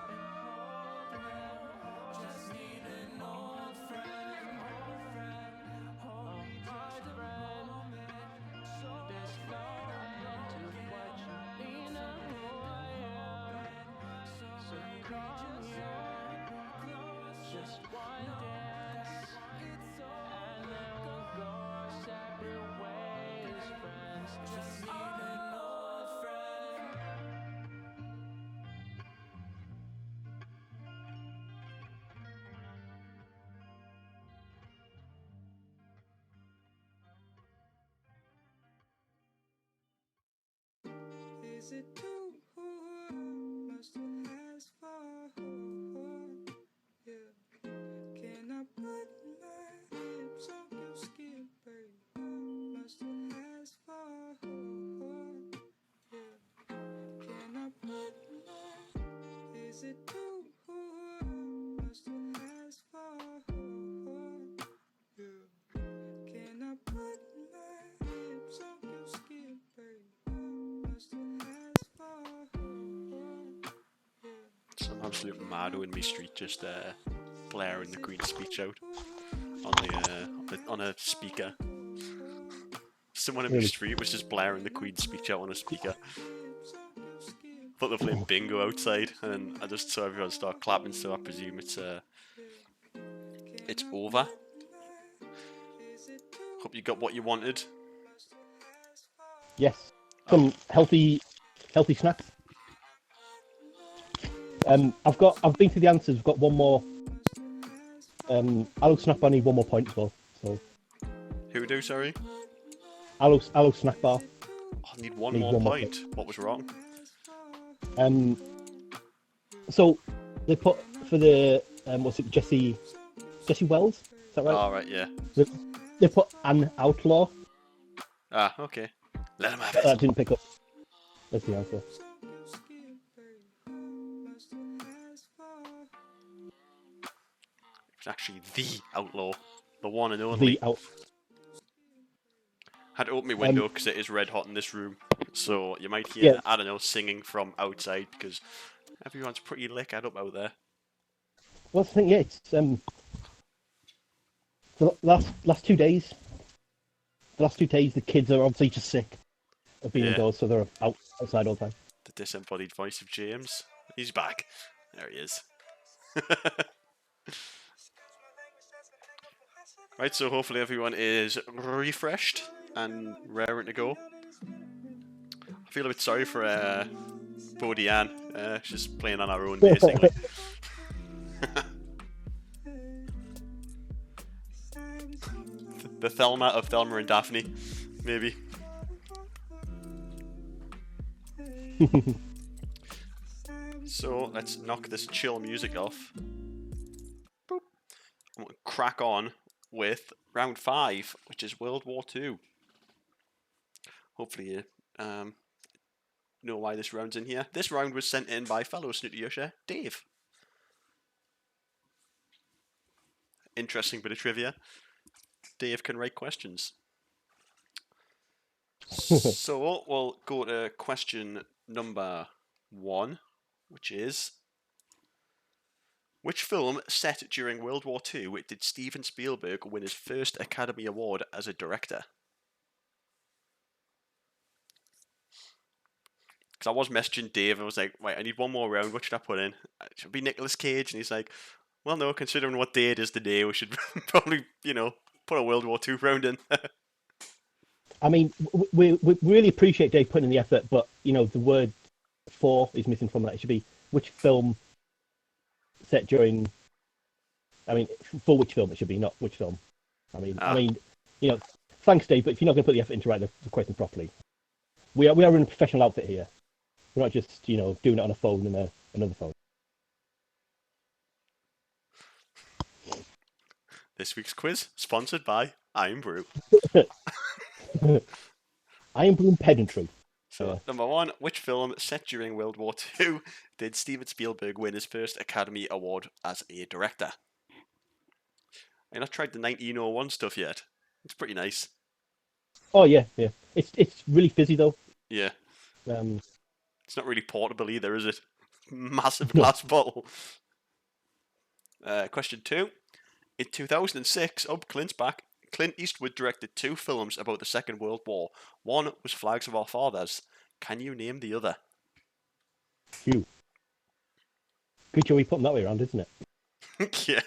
and hold him. Just need an old friend. Old friend, hold me just a moment. So there's no end to what you mean to who I am. So come here, just one dance, and then we'll go our separate ways, friends. Just need an old friend. Is it too much to ask for? Yeah. Can I put my lips on your skin, babe? Much to ask for? Yeah. Can I put my? Is it too much to ask for? Yeah. Can I put my lips on your skin, babe? Much to ask for? Some absolute maddo in my street just blaring the Queen's speech out on a speaker. Someone in my street was just blaring the Queen's speech out on a speaker. Thought they were playing bingo outside, and I just saw everyone start clapping. So I presume it's over. Hope you got what you wanted. Yes, some healthy snacks. I've been to the answers. I've got one more. Aloe snack bar need one more point as well. So. Who do? Sorry. Aloe snack bar. I need one more point. What was wrong? So they put for the what's it, Jesse Wells? Is that right? Oh, right, yeah. They put an outlaw. Ah, okay. Let him have it. That didn't pick up. That's the answer. It's actually the outlaw, the one and only. Had to open my window because it is red hot in this room, so you might hear, I don't know, singing from outside because everyone's pretty liquored up out there. Well, I think it's the last 2 days. The last 2 days, the kids are obviously just sick of being indoors, so they're outside all the time. The disembodied voice of James. He's back. There he is. Right, so hopefully everyone is refreshed and raring to go. I feel a bit sorry for Bodie Ann. She's playing on her own, basically. The Thelma of Thelma and Daphne, maybe. So let's knock this chill music off. Boop. And we'll crack on with round 5, which is World War II. Hopefully you know why this round's in here. This round was sent in by fellow Snooty Usher, Dave. Interesting bit of trivia. Dave can write questions. So we'll go to question number 1, which is: which film set during World War II did Steven Spielberg win his first Academy Award as a director? Because I was messaging Dave, I was like, right, I need one more round, what should I put in? It should be Nicolas Cage, and he's like, well, no, considering what day it is today, we should probably, put a World War II round in. I mean, we really appreciate Dave putting in the effort, but, the word "for" is missing from that. It should be which film set during... I mean, for which film it should be, not which film. I mean, thanks, Dave, but if you're not going to put the effort in to write the question properly, we are in a professional outfit here. We're not just, doing it on a phone and another phone. This week's quiz, sponsored by Iron Brew. Iron Brew and pedantry. So, number 1, which film set during World War II did Steven Spielberg win his first Academy Award as a director? I've not tried the 1901 stuff yet. It's pretty nice. Oh, yeah. It's really fizzy, though. Yeah. It's not really portable either, is it? Massive glass bottle. Question 2. In 2006, Clint's back. Clint Eastwood directed 2 films about the Second World War. One was Flags of Our Fathers. Can you name the other? Phew. Good job we put them that way around, isn't it? Yeah.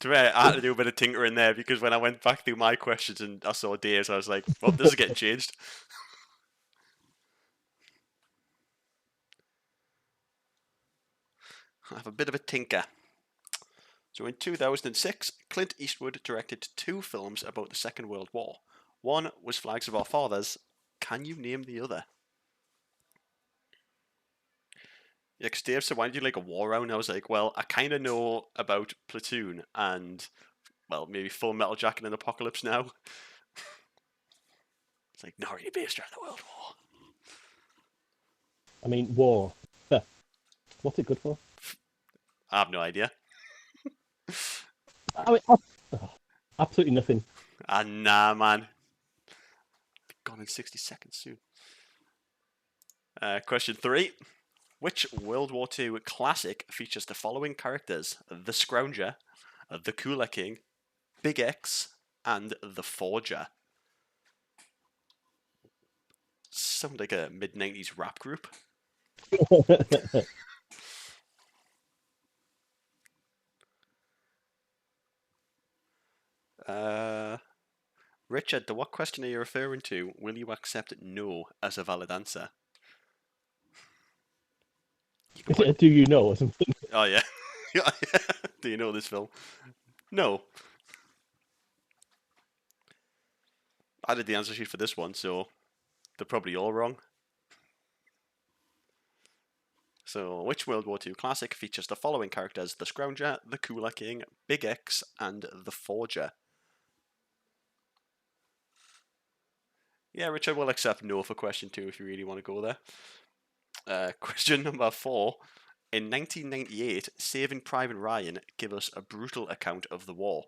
To be fair, I had to do a bit of tinkering there because when I went back through my questions and I saw Dave's, I was like, well, this is getting changed. I have a bit of a tinker. So in 2006, Clint Eastwood directed 2 films about the Second World War. One was Flags of Our Fathers. Can you name the other? Yeah, because Dave said, why don't you like a war round? I was like, well, I kind of know about Platoon and, well, maybe Full Metal Jacket and Apocalypse Now. It's like, not really based around the World War. I mean, war. What's it good for? I have no idea. I mean, absolutely nothing. Nah, man. Be gone in 60 seconds soon. Question 3. Which World War II classic features the following characters? The Scrounger, the Cooler King, Big X, and the Forger. Sounds like a mid-90s rap group. Richard, to what question are you referring to? Will you accept no as a valid answer? Do you know or something? Oh, yeah. Do you know this film? No. I did the answer sheet for this one, so they're probably all wrong. So, which World War II classic features the following characters? The Scrounger, the Cooler King, Big X, and the Forger. Yeah, Richard will accept no for question 2 if you really want to go there. Question number 4. In 1998, Saving Private Ryan gave us a brutal account of the war,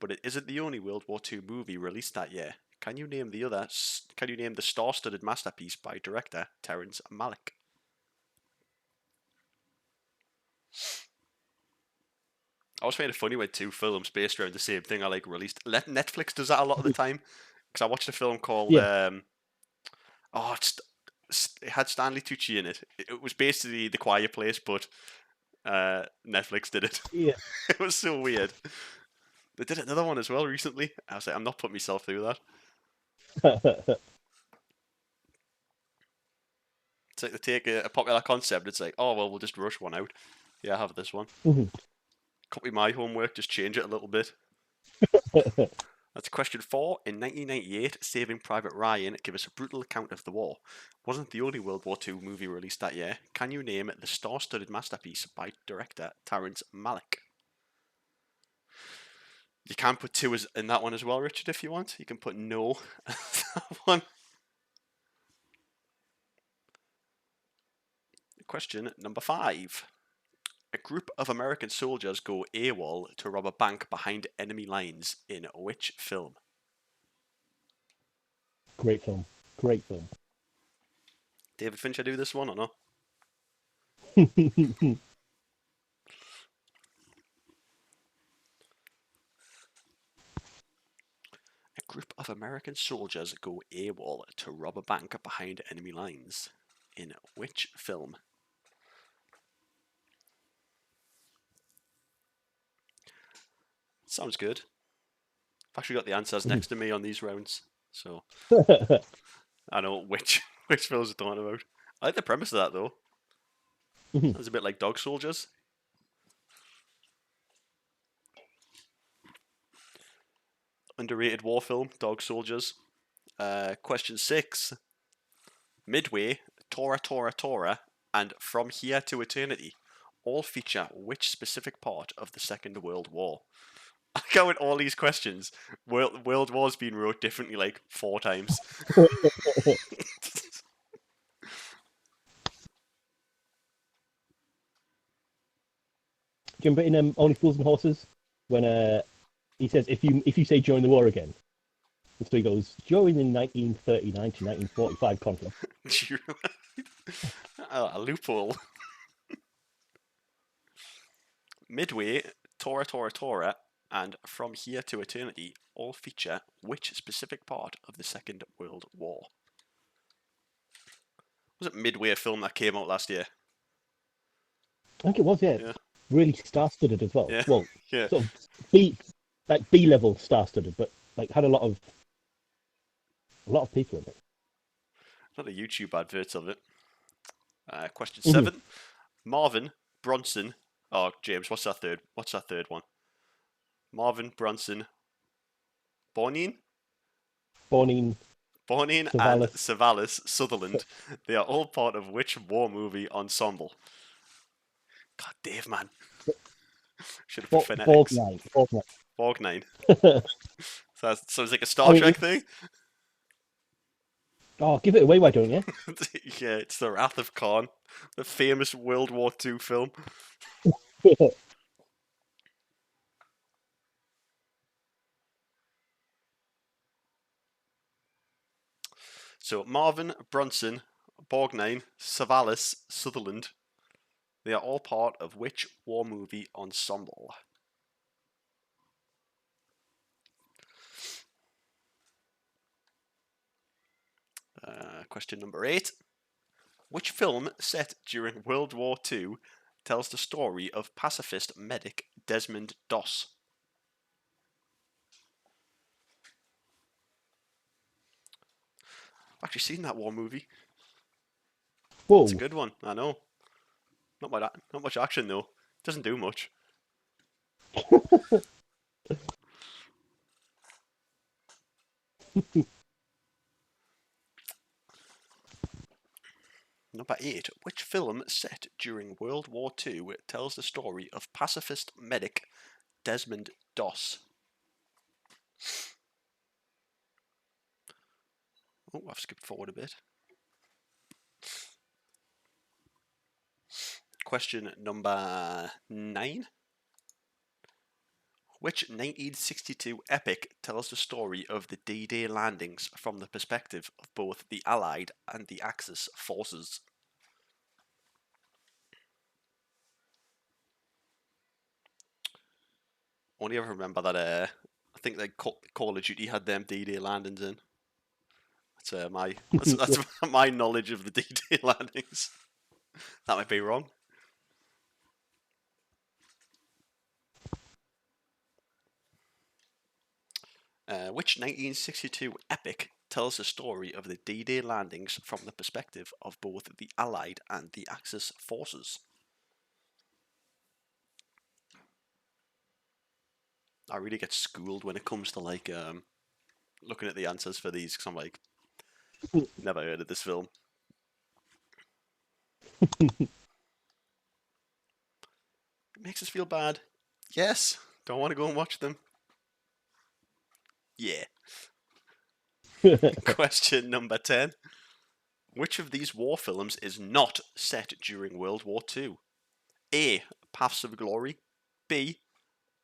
but it isn't the only World War II movie released that year. Can you name the other? Can you name the star-studded masterpiece by director Terrence Malick? I was finding it funny when two films based around the same thing are like released. Netflix does that a lot of the time. Because I watched a film called Yeah. it had Stanley Tucci in it. It was basically The Quiet Place, but Netflix did it. Yeah. It was so weird. They did another one as well recently. I was like, I'm not putting myself through that. It's like they take a popular concept. It's like, oh well, we'll just rush one out. Yeah, I have this one. Copy my homework, just change it a little bit. That's question 4. In 1998, Saving Private Ryan gave us a brutal account of the war. Wasn't the only World War II movie released that year. Can you name the star-studded masterpiece by director Terrence Malick? You can put 2 in that one as well, Richard, if you want. You can put no in that one. Question number 5. A group of American soldiers go AWOL to rob a bank behind enemy lines in which film? Great film. Great film. David Fincher do this one or not? A group of American soldiers go AWOL to rob a bank behind enemy lines. In which film? Sounds good. I've actually got the answers next to me on these rounds, so I know which films we're talking about. I like the premise of that though. Sounds a bit like Dog Soldiers. Underrated war film, Dog Soldiers. Question 6. Midway, Tora Tora Tora, and From Here to Eternity all feature which specific part of the Second World War? I go with all these questions. World War's been wrote differently like 4 times. Do you remember in Only Fools and Horses when he says if you say join the war again, and so he goes join in 1939 to 1945 conflict. A loophole. Midway, Tora Tora Tora, and From Here to Eternity all feature which specific part of the Second World War? Was it Midway, a film that came out last year? I think it was, yeah. Really star-studded as well. Yeah. Well, Yeah. sort of B level star-studded, but like had a lot of people in it. Not the YouTube adverts of it. Question 7. Marvin Bronson. Oh, James, what's that third one? Marvin Bronson. Bonin and Savalas Sutherland. They are all part of which war movie ensemble? God, Dave, man. Should have put phonetics. Borgnine. So it's like a Star Trek thing? Oh, give it away, why don't you? Yeah, it's The Wrath of Khan, the famous World War II film. So Marvin, Bronson, Borgnine, Savalas, Sutherland, they are all part of which war movie ensemble? Question number 8. Which film set during World War II tells the story of pacifist medic Desmond Doss? I've actually seen that war movie. Whoa. It's a good one, I know. Not much action though. Doesn't do much. Number 8. Which film set during World War II tells the story of pacifist medic Desmond Doss? Oh, I've skipped forward a bit. Question number 9. Which 1962 epic tells the story of the D-Day landings from the perspective of both the Allied and the Axis forces? Only ever remember that. I think they Call of Duty had them D-Day landings in. That's my knowledge of the D-Day landings. That might be wrong. Which 1962 epic tells the story of the D-Day landings from the perspective of both the Allied and the Axis forces? I really get schooled when it comes to like looking at the answers for these because I'm like, never heard of this film. It makes us feel bad. Yes, don't want to go and watch them. Yeah. Question number 10. Which of these war films is not set during World War II? A. Paths of Glory. B.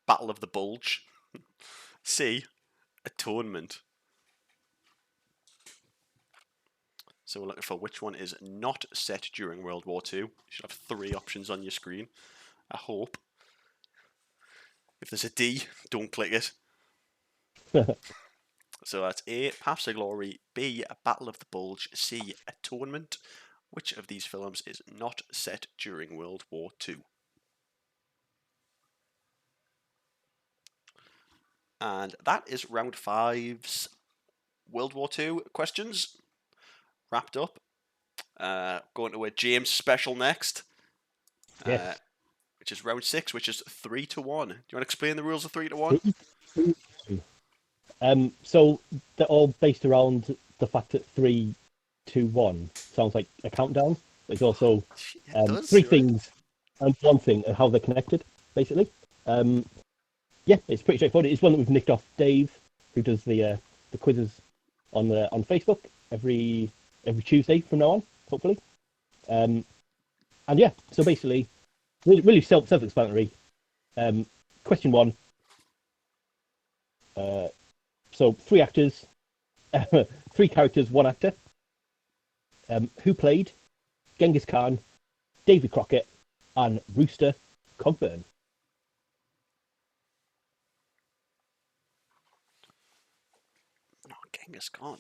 Battle of the Bulge. C. Atonement. So we're looking for which one is not set during World War II. You should have 3 options on your screen. I hope. If there's a D, don't click it. So that's A. Paths of Glory. B. Battle of the Bulge. C. Atonement. Which of these films is not set during World War II? And that is round 5's World War II questions wrapped up. Going to a James special next, Yes. which is round 6, which is 3-1. Do you want to explain the rules of 3-1? So they're all based around the fact that 3, 2, 1 sounds like a countdown. There's also three things and one thing and how they're connected, basically. Yeah, it's pretty straightforward. It's one that we've nicked off Dave, who does the quizzes on Facebook every Tuesday from now on, hopefully. And yeah, so basically, really self-explanatory. Question 1. So 3 actors, 3 characters, 1 actor. Who played Genghis Khan, Davy Crockett, and Rooster Cogburn? Oh, Genghis Khan.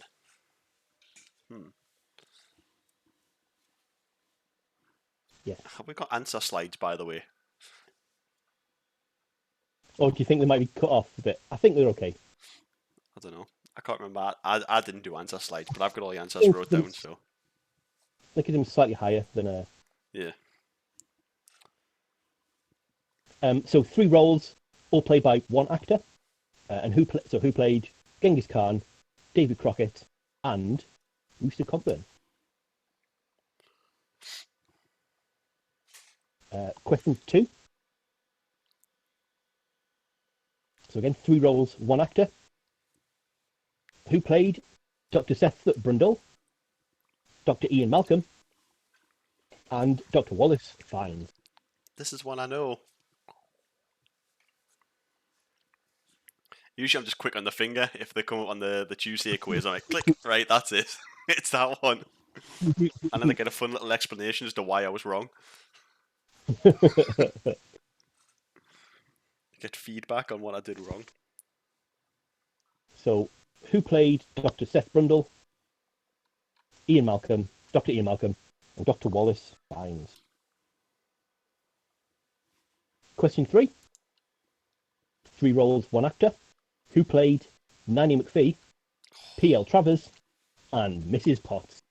Yes. Have we got answer slides, by the way? Or do you think they might be cut off a bit? I think they're okay. I don't know. I can't remember. I didn't do answer slides, but I've got all the answers wrote down, so... Look at them slightly higher than Yeah. So 3 roles, all played by 1 actor. And who played Genghis Khan, David Crockett, and Rooster Cogburn? Question 2. So again, 3 roles, 1 actor. Who played Dr. Seth Brundle, Dr. Ian Malcolm, and Dr. Wallace Fiennes? This is one I know. Usually I'm just quick on the finger. If they come up on the Tuesday quiz, I'm like, click, right, that's it. It's that one. And then I get a fun little explanation as to why I was wrong. Get feedback on what I did wrong. So, who played Dr. Seth Brundle, Dr. Ian Malcolm, and Dr. Wallace Fiennes? Question 3. 3 roles, 1 actor. Who played Nanny McPhee, P.L. Travers, and Mrs. Potts?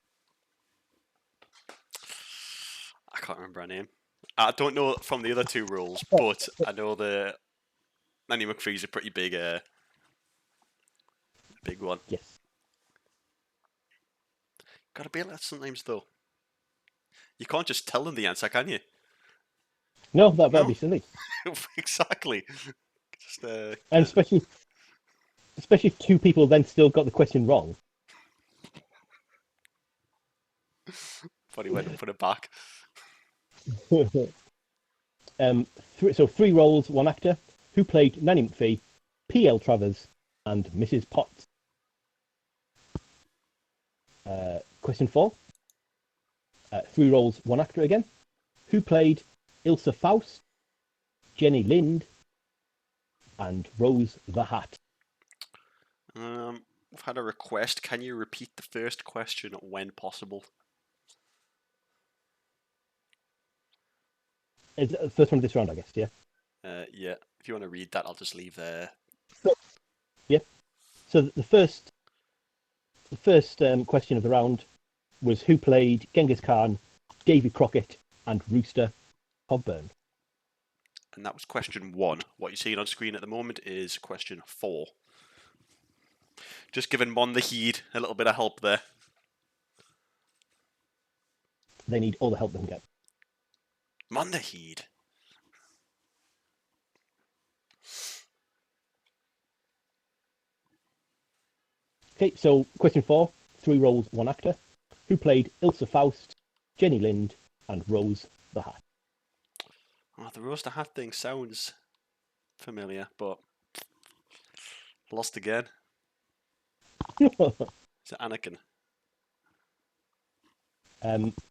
I can't remember her name. I don't know from the other 2 roles, but I know the Nanny McPhee's a pretty big one. Yes. Gotta be like that sometimes, though. You can't just tell them the answer, can you? No, that'd be silly. Exactly. Just, and especially if 2 people then still got the question wrong. Funny way to put it back. So 3 roles, 1 actor. Who played Nanny McPhee, P.L. Travers, and Mrs. Potts? Question 4. 3 roles, 1 actor again. Who played Ilsa Faust, Jenny Lind, and Rose the Hat. We've had a request. Can you repeat the first question when possible? It's the first one of this round, I guess, yeah? Yeah. If you want to read that, I'll just leave there. Yeah. So the first question of the round was who played Genghis Khan, Davy Crockett, and Rooster Cogburn. And that was question 1. What you're seeing on screen at the moment is question 4. Just giving Mon the Heed a little bit of help there. They need all the help they can get. Mon the Heed. Okay, so question 4, 3 roles, 1 actor. Who played Ilsa Faust, Jenny Lind, and Rose the Hat? Oh, the Rose the Hat thing sounds familiar, but lost again. Is it Anakin?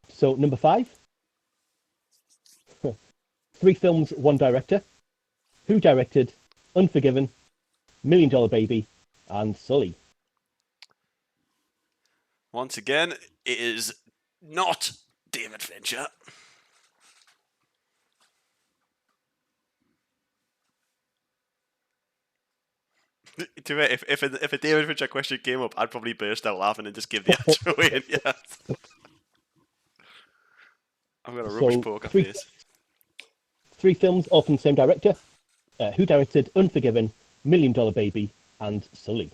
So number 5, 3 films, 1 director. Who directed Unforgiven, $1 Million Baby, and Sully? Once again, it is not David Fincher. If a David Fincher question came up, I'd probably burst out laughing and just give the answer away. Yeah. I've got a rubbish poker face. 3 films, all from the same director. Who directed Unforgiven, $1 Million Baby, and Sully?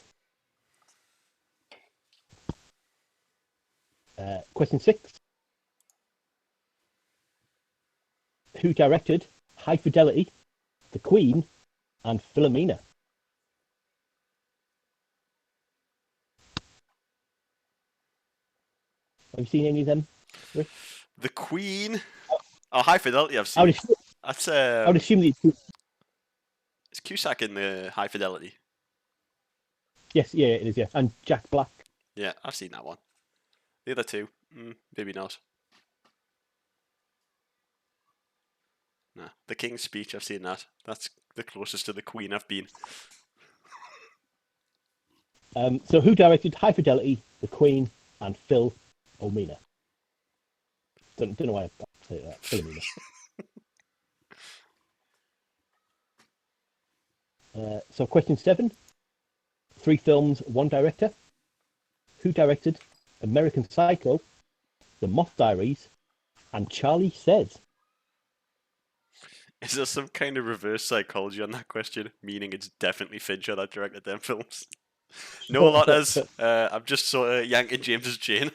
Question 6. Who directed High Fidelity, The Queen, and Philomena? Have you seen any of them, Rick? The Queen. Oh, High Fidelity, I've seen. That's I would assume that it's Cusack in the High Fidelity. yes, yeah, it is, yeah, and Jack Black. Yeah, I've seen that one. The other 2, maybe not. Nah, The King's Speech, I've seen that. That's the closest to the Queen I've been. So who directed High Fidelity, The Queen, and Philomena? Don't know why I say that. Philomena. So question 7. 3 films, 1 director. Who directed American Psycho, The Moth Diaries, and Charlie Says? Is there some kind of reverse psychology on that question? Meaning it's definitely Fincher that directed them films? No, a lot as I'm just sort of yanking James's chain.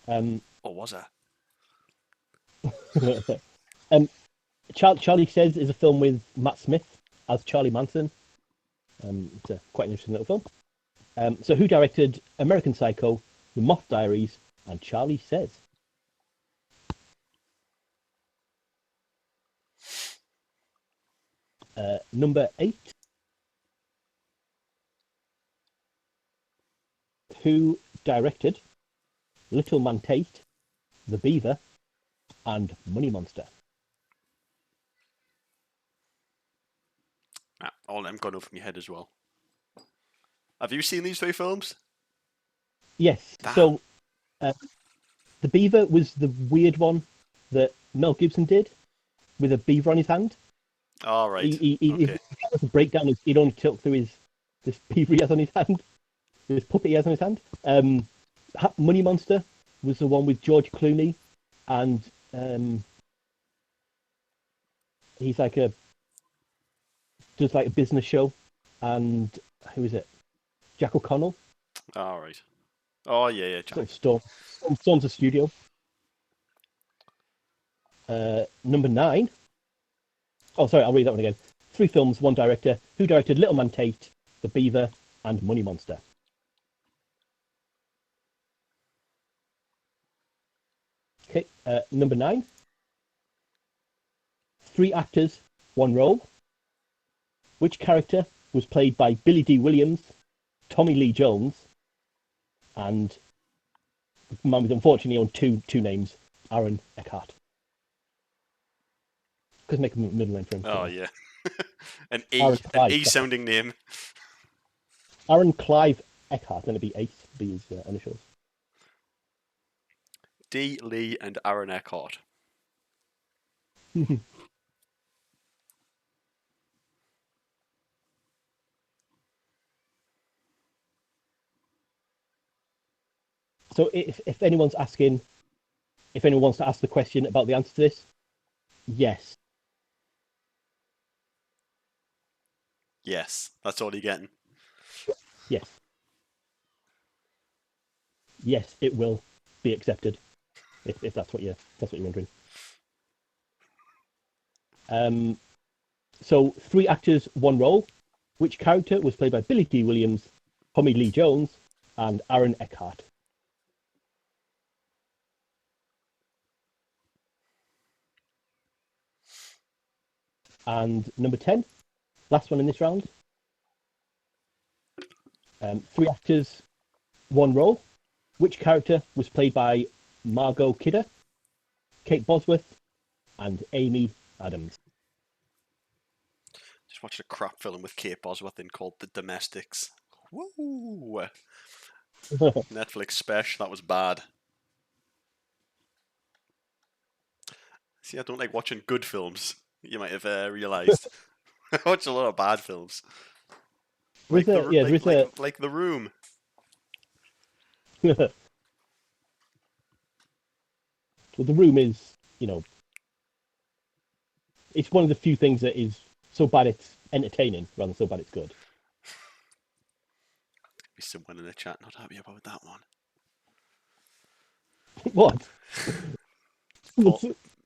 Or was I? Charlie Says is a film with Matt Smith as Charlie Manson. It's quite an interesting little film. So who directed American Psycho, The Moth Diaries, and Charlie Says? Number 8. Who directed Little Man Tate, The Beaver, and Money Monster? All them gone over my head as well. Have you seen these 3 films? Yes. Damn. So, The Beaver was the weird one that Mel Gibson did with a beaver on his hand. All right. He Okay. was a breakdown. He'd only talk through this beaver he has on his hand, this puppet he has on his hand. Money Monster was the one with George Clooney, and he's does like a business show, and who is it? Jack O'Connell. All right. Oh yeah, Jack. Storms the studio. Number 9. Oh, sorry, I'll read that one again. 3 films, 1 director. Who directed Little Man Tate, The Beaver, and Money Monster? Okay, number 9. 3 actors, 1 role. Which character was played by Billy D. Williams, Tommy Lee Jones, and the man with unfortunately on two names, Aaron Eckhart? Because make a middle name for him. Oh yeah, an Aaron Clive E sounding name. Aaron Clive Eckhart, then it'd be Ace, be his initials. D. Lee and Aaron Eckhart. So if anyone's asking, if anyone wants to ask the question about the answer to this, yes. Yes, that's all you're getting. Yes. Yes, it will be accepted. If that's what you're wondering. So 3 actors, 1 role. Which character was played by Billy D. Williams, Tommy Lee Jones, and Aaron Eckhart? And number 10, last one in this round. 3 actors, 1 role. Which character was played by Margot Kidder, Kate Bosworth, and Amy Adams? Just watched a crap film with Kate Bosworth in called The Domestics. Woo! Netflix special. That was bad. See, I don't like watching good films. You might have realised. I watch a lot of bad films. Like The Room. Well, The Room is, it's one of the few things that is so bad it's entertaining rather than so bad it's good. Be someone in the chat not happy about that one. What?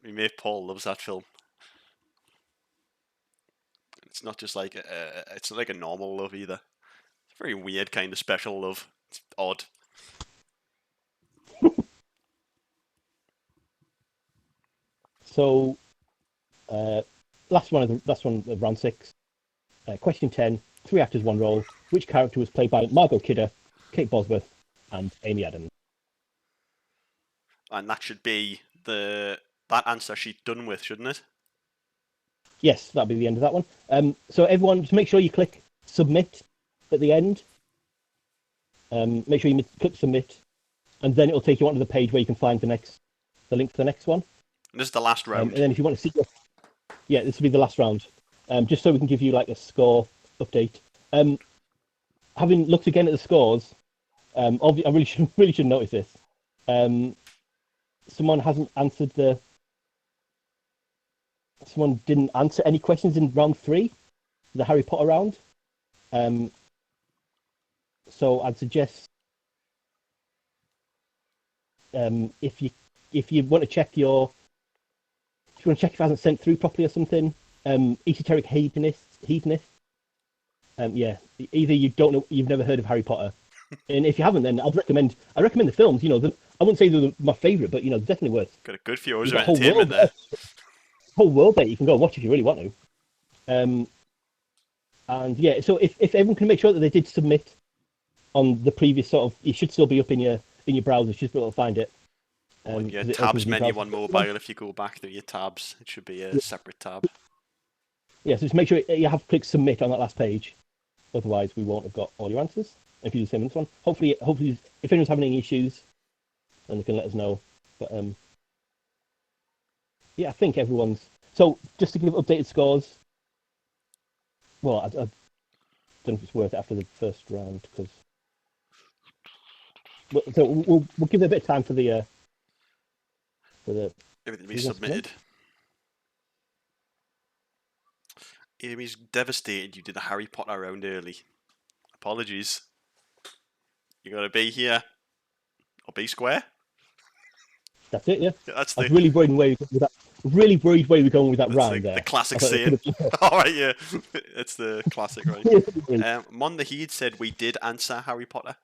My mate Paul loves that film. It's not just like it's not like a normal love either. It's a very weird kind of special love. It's odd. So, last one of round 6. Question 10, 3 actors, 1 role. Which character was played by Margot Kidder, Kate Bosworth, and Amy Adams? And that should be that answer she's done with, shouldn't it? Yes, that'll be the end of that one. So everyone, just make sure you click submit at the end. Make sure you click submit, and then it'll take you onto the page where you can find the link for the next one. And this is the last round. And then if you want to see, this will be the last round. Just so we can give you like a score update. Having looked again at the scores, I really should notice this. Someone hasn't answered someone didn't answer any questions in round 3, the Harry Potter round. So I'd suggest if you want to check if it hasn't sent through properly or something, esoteric hedonist. Either you don't know, you've never heard of Harry Potter, and if you haven't, then I recommend the films. I wouldn't say they're my favourite, but definitely worth. Got a good few hours of entertainment there. Whole world that you can go and watch if you really want to. And yeah, so if everyone can make sure that they did submit on the previous it should still be up in your browser. You should be able to find it. On your tabs menu on mobile, if you go back through your tabs, it should be a separate tab. Yeah, so just make sure you have clicked submit on that last page. Otherwise, we won't have got all your answers. If you do the same in this one, hopefully, if anyone's having any issues, then they can let us know. But yeah, I think everyone's. So just to give updated scores. Well, I don't know if it's worth it after the first round because. So we'll give it a bit of time for the. Everything to be submitted. Amy's devastated you did the Harry Potter round early. Apologies. You gotta be here. Or be square. That's it, yeah. That's I was really worried where we're going with that round there. The classic saying. Alright, yeah. It's the classic, right? Mon the Heed said we did answer Harry Potter.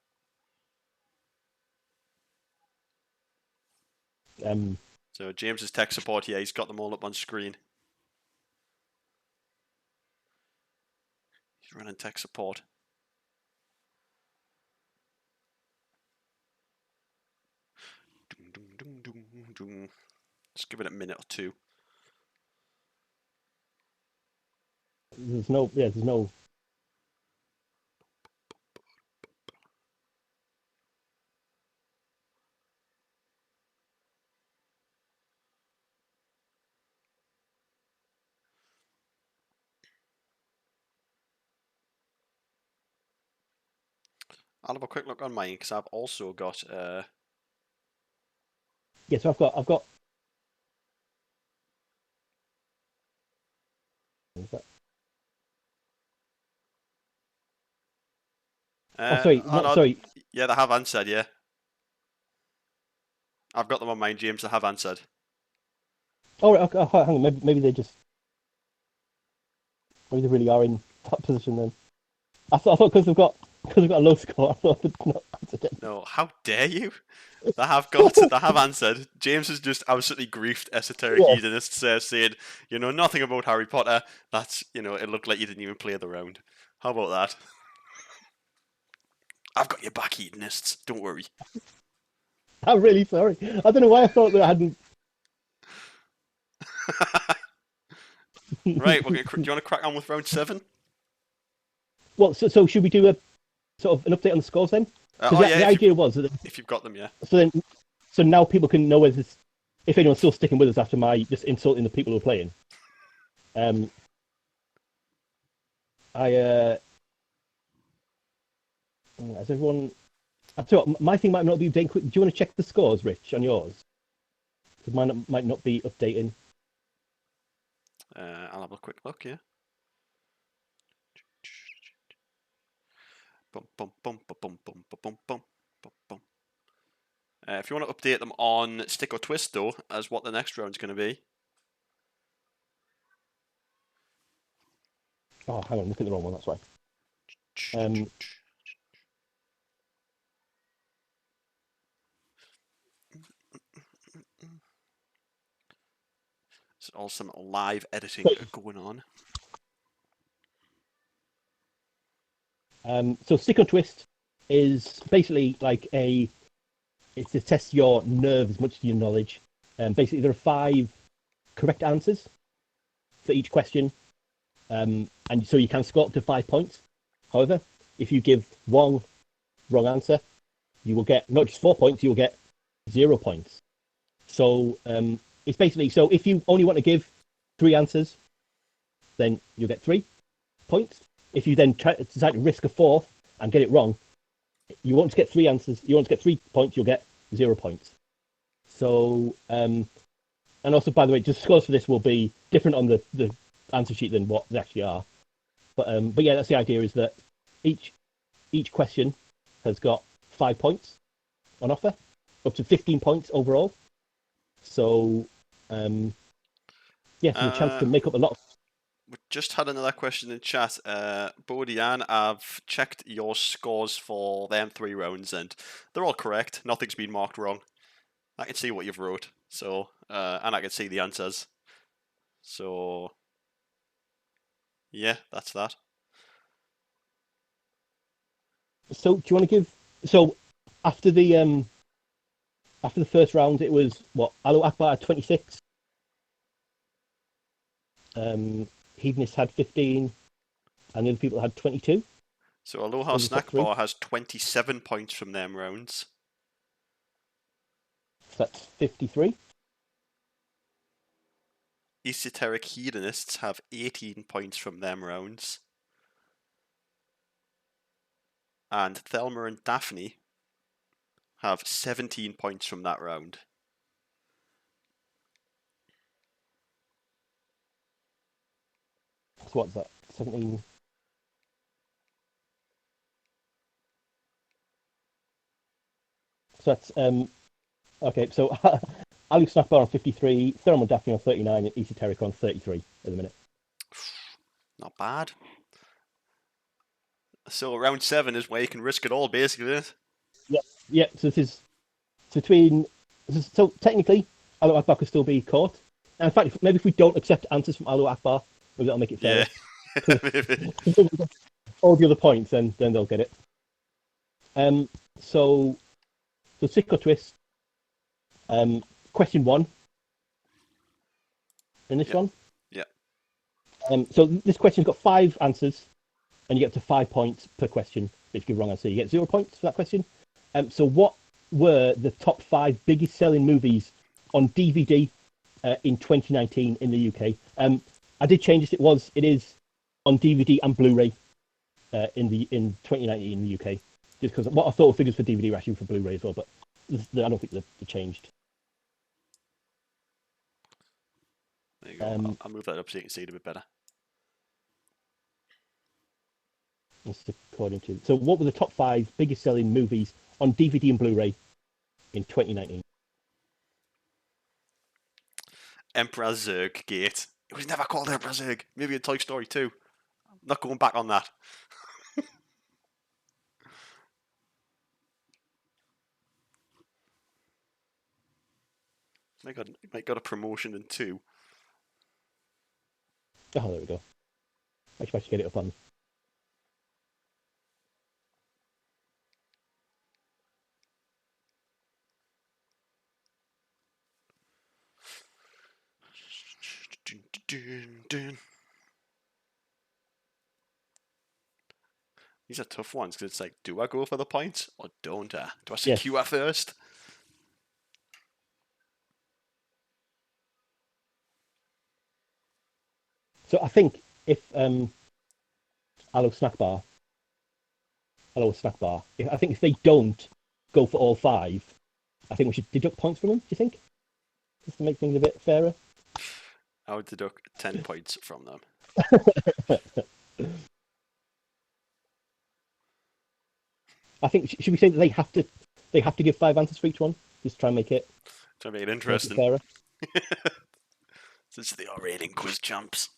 So James's tech support here, he's got them all up on screen. He's running tech support. Just give it a minute or two. There's no. Yeah, there's no. I'll have a quick look on mine because I've also got. Yeah, so I've got. Sorry, Oh not no, sorry. yeah, they have answered. Yeah, I've got them on mine, James. They have answered. Oh, right, okay, hang on. Maybe they just. Maybe they really are in that position then. I thought because we've got a low score. I thought they'd not answered it. No, how dare you? They have got. They have answered. James has just absolutely griefed esoteric Yeah. hedonists, saying, you know, nothing about Harry Potter. That's, you know, it looked like you didn't even play the round. How about that? I've got your back, hedonists. Don't worry. I'm really sorry. I don't know why I thought that I hadn't. Right, do you want to crack on with round 7? Well, so should we do a sort of an update on the scores then? Because the idea was that if you've got them, yeah. So now people can know if anyone's still sticking with us after my just insulting the people who are playing. Has everyone? I tell you what, my thing might not be updating quick. Do you want to check the scores, Rich, on yours? Because mine might not be updating. I'll have a quick look, yeah. If you want to update them on Stick or Twist, though, as what the next round's going to be. Oh, hang on, look at the wrong one. That's why. There's all some live editing going on. So Stick or Twist is basically like it's to test your nerve as much as your knowledge. Basically, there are 5 correct answers for each question, and so you can score up to 5 points. However, if you give one wrong answer, you will get not just 4 points, you will get 0 points. So it's basically, so if you only want to give 3 answers, then you'll get 3 points. If you then decide to risk a 4th and get it wrong, you won't get 3 answers. You won't get 3 points. You'll get 0 points. So, and also, by the way, just scores for this will be different on the answer sheet than what they actually are. But yeah, that's the idea. Is that each question has got 5 points on offer, up to 15 points overall. So, yeah, so a chance to make up a lot. We just had another question in chat. Bodian, I've checked your scores for them 3 rounds, and they're all correct. Nothing's been marked wrong. I can see what you've wrote, so and I can see the answers. So, yeah, that's that. So, do you want to give? So, after the first round, it was what Alo Akbar had 26. Hedonist had 15, and the other people had 22. So Aloha Snack Bar has 27 points from them rounds. So that's 53. Esoteric Hedonists have 18 points from them rounds. And Thelma and Daphne have 17 points from that round. So what's that? 17. So that's okay. So Alex Snackbar on 53, Thelma and Daphne on 39, and Esoteric on 33 at the minute. Not bad. So round 7 is where you can risk it all, basically, isn't it? Yep. Yep. So this is between. So technically, Alo Akbar could still be caught. And in fact, maybe if we don't accept answers from Alo Akbar, maybe that'll make it fair. Yeah. Maybe. All the other points, then they'll get it. So Stick or Twist. Question 1 in this one. Yeah. So this question's got 5 answers, and you get up to 5 points per question. If you give a wrong answer, you get 0 points for that question. So what were the top 5 biggest selling movies on DVD in 2019 in the UK? I did change this. It is on DVD and Blu-ray in 2019 in the UK. Just because what I thought figures for DVD were actually for Blu-ray as well, but I don't think they're changed. There you go. I'll move that up so you can see it a bit better. According to, so what were the top 5 biggest selling movies on DVD and Blu-ray in 2019? Emperor Zurg Gate. It was never called Emperor Zurg. Maybe in Toy Story 2. I'm not going back on that. Might got a promotion in 2. Oh, there we go. Actually, I should get it up on. These are tough ones because it's like, do I go for the points or don't I? Do I secure first? So I think if Hello Snack Bar, I think if they don't go for all 5, I think we should deduct points from them. Do you think? Just to make things a bit fairer. I would deduct 10 points from them. I think should we say that they have to give 5 answers for each one? Just try and make it Interesting. Fairer. Since they are reigning quiz champs.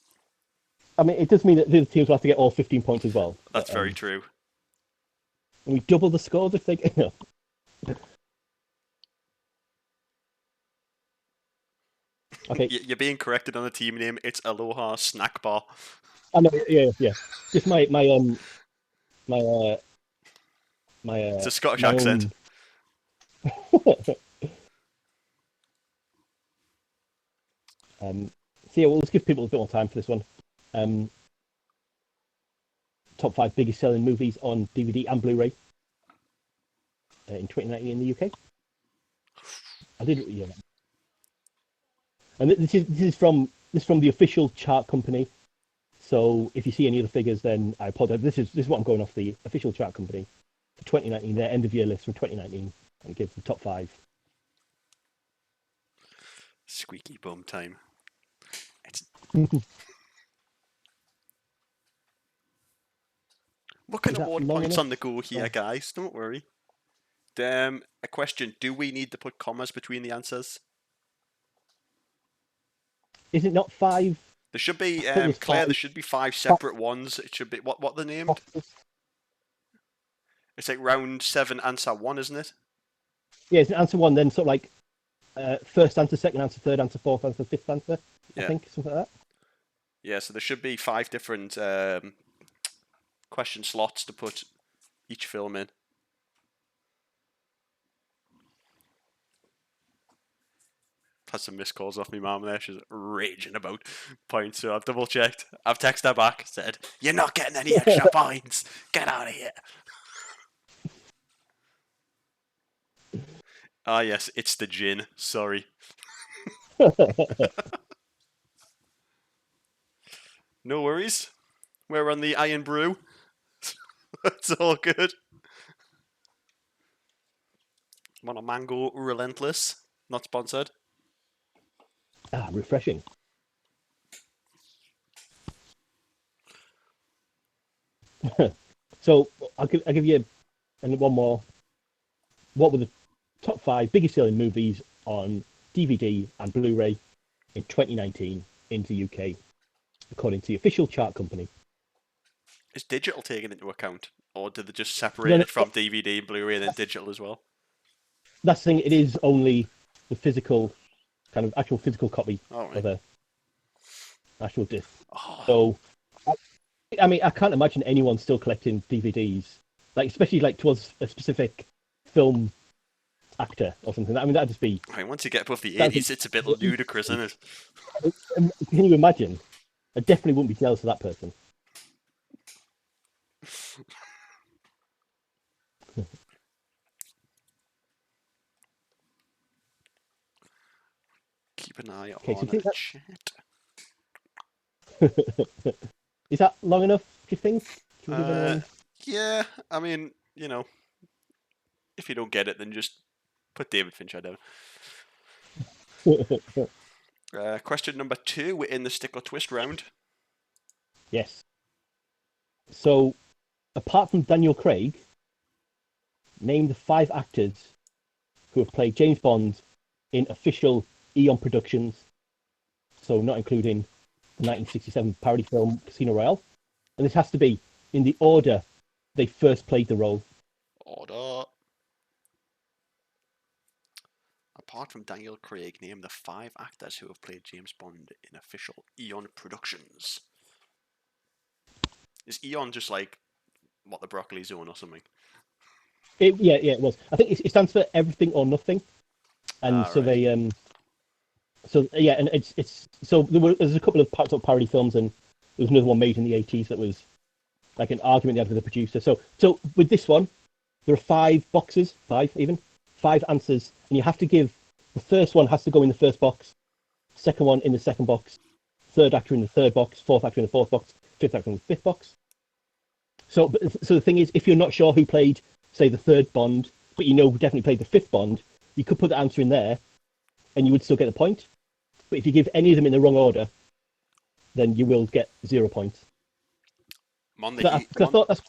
I mean, it does mean that the other teams will have to get all 15 points as well. That's very true. And we double the scores if they get. No. Okay. You're being corrected on the team name. It's Aloha Snack Bar. I know. Yeah. Just my it's a Scottish accent. So yeah, well, let's give people a bit more time for this one. Top 5 biggest selling movies on DVD and Blu-ray in 2019 in the UK. I did, yeah. And this is from the official chart company. So if you see any other figures, then I apologize. This is what I'm going off the official chart company for 2019. Their end of year list from 2019, and gives the top 5. Squeaky bum time. It's... What can award points on the go here, guys? Don't worry. A question: do we need to put commas between the answers? Is it not 5? There should be, Claire. There should be 5 separate ones. It should be what they're named. It's like round 7, answer 1, isn't it? Yeah, it's answer 1, then sort of like first answer, second answer, third answer, fourth answer, fifth answer. I think something like that. Yeah, so there should be 5 different question slots to put each film in. Had some missed calls off my mum there. She's raging about points, so I've double checked. I've texted her back, said, "You're not getting any extra points. Get out of here." Ah, yes, it's the gin. Sorry. No worries. We're on the Iron Brew. It's all good. I'm on a Mango Relentless. Not sponsored. Refreshing. So I'll give you one more. What were the top 5 biggest selling movies on DVD and Blu-ray in 2019 in the UK, according to the official chart company? Is digital taken into account, or did they just separate it from DVD and Blu-ray and then digital as well? That's the thing. It is only the physical, kind of actual physical copy of a actual disc. Oh. So, I mean, I can't imagine anyone still collecting DVDs, like especially like towards a specific film actor or something. I mean, that'd just be. I mean, once you get above the 80s, it's a bit ludicrous, isn't it? Can you imagine? I definitely wouldn't be jealous of that person. Keep an eye Okay, so on do you think chat. is that long enough? Do you think? Can we give anyone? Yeah, I mean, if you don't get it, then just put David Fincher down. Question number 2, we're in the stick or twist round. Yes. So, apart from Daniel Craig, name the 5 actors who have played James Bond in official Eon productions. So, not including the 1967 parody film Casino Royale. And this has to be in the order they first played the role. Order. Apart from Daniel Craig, name the 5 actors who have played James Bond in official Eon productions. Is Eon just like what, the broccoli zone or something? Yeah, it was. I think it stands for everything or nothing, and so Right. they so yeah, and it's so there's a couple of parody films, and there was another one made in the 80s that was like an argument they had with the producer. So with this one, there are 5 boxes, 5 even, 5 answers, and you have to give the first one has to go in the first box, second one in the second box, third actor in the third box, fourth actor in the fourth box, fifth actor in the fifth box. So the thing is, if you're not sure who played, say, the third Bond, but you know who definitely played the fifth Bond, you could put the answer in there, and you would still get the point. But if you give any of them in the wrong order, then you will get 0 points. Mon I thought that's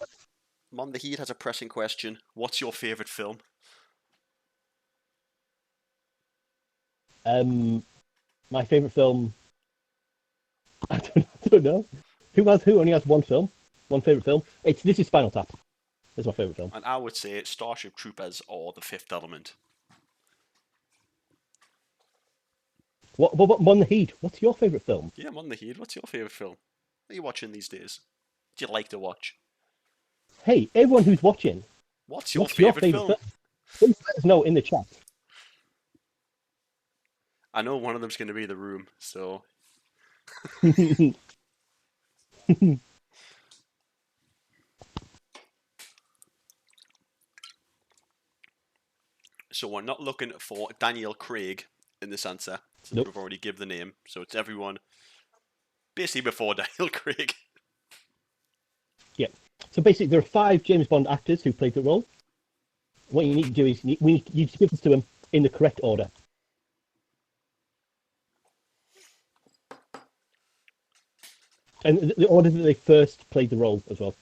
Mon the Heat has a pressing question. What's your favourite film? my favorite film. I don't know. Who only has one film, one favorite film? This is Spinal Tap. It's my favorite film. And I would say Starship Troopers or The Fifth Element. What Mon the Heat? What's your favorite film? Yeah, Mon the Heat, what's your favourite film? What are you watching these days? Do you like to watch? Hey, everyone who's watching, What's your what's your favourite film? Please let us know in the chat. I know one of them's going to be The Room, so... So we're not looking for Daniel Craig in this answer, since Nope. we've already given the name. So it's everyone basically before Daniel Craig. Yeah. So basically, there are 5 James Bond actors who played the role. What you need to do is you need to give this to them in the correct order. And the order that they first played the role as well.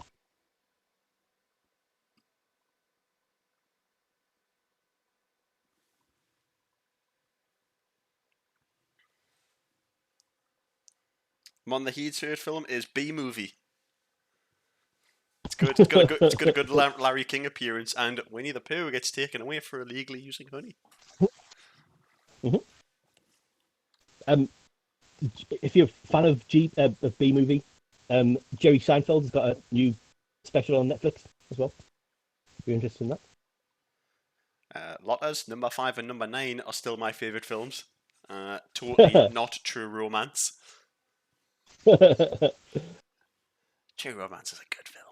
Mon the Heat's third film is B-Movie. It's good. It's got a good Larry King appearance, and Winnie the Pooh gets taken away for illegally using honey. Mm-hmm. If you're a fan of B-Movie, Jerry Seinfeld has got a new special on Netflix as well. If you're interested in that. Lotta's number 5 and number 9 are still my favourite films. Totally not True Romance. True Romance is a good film.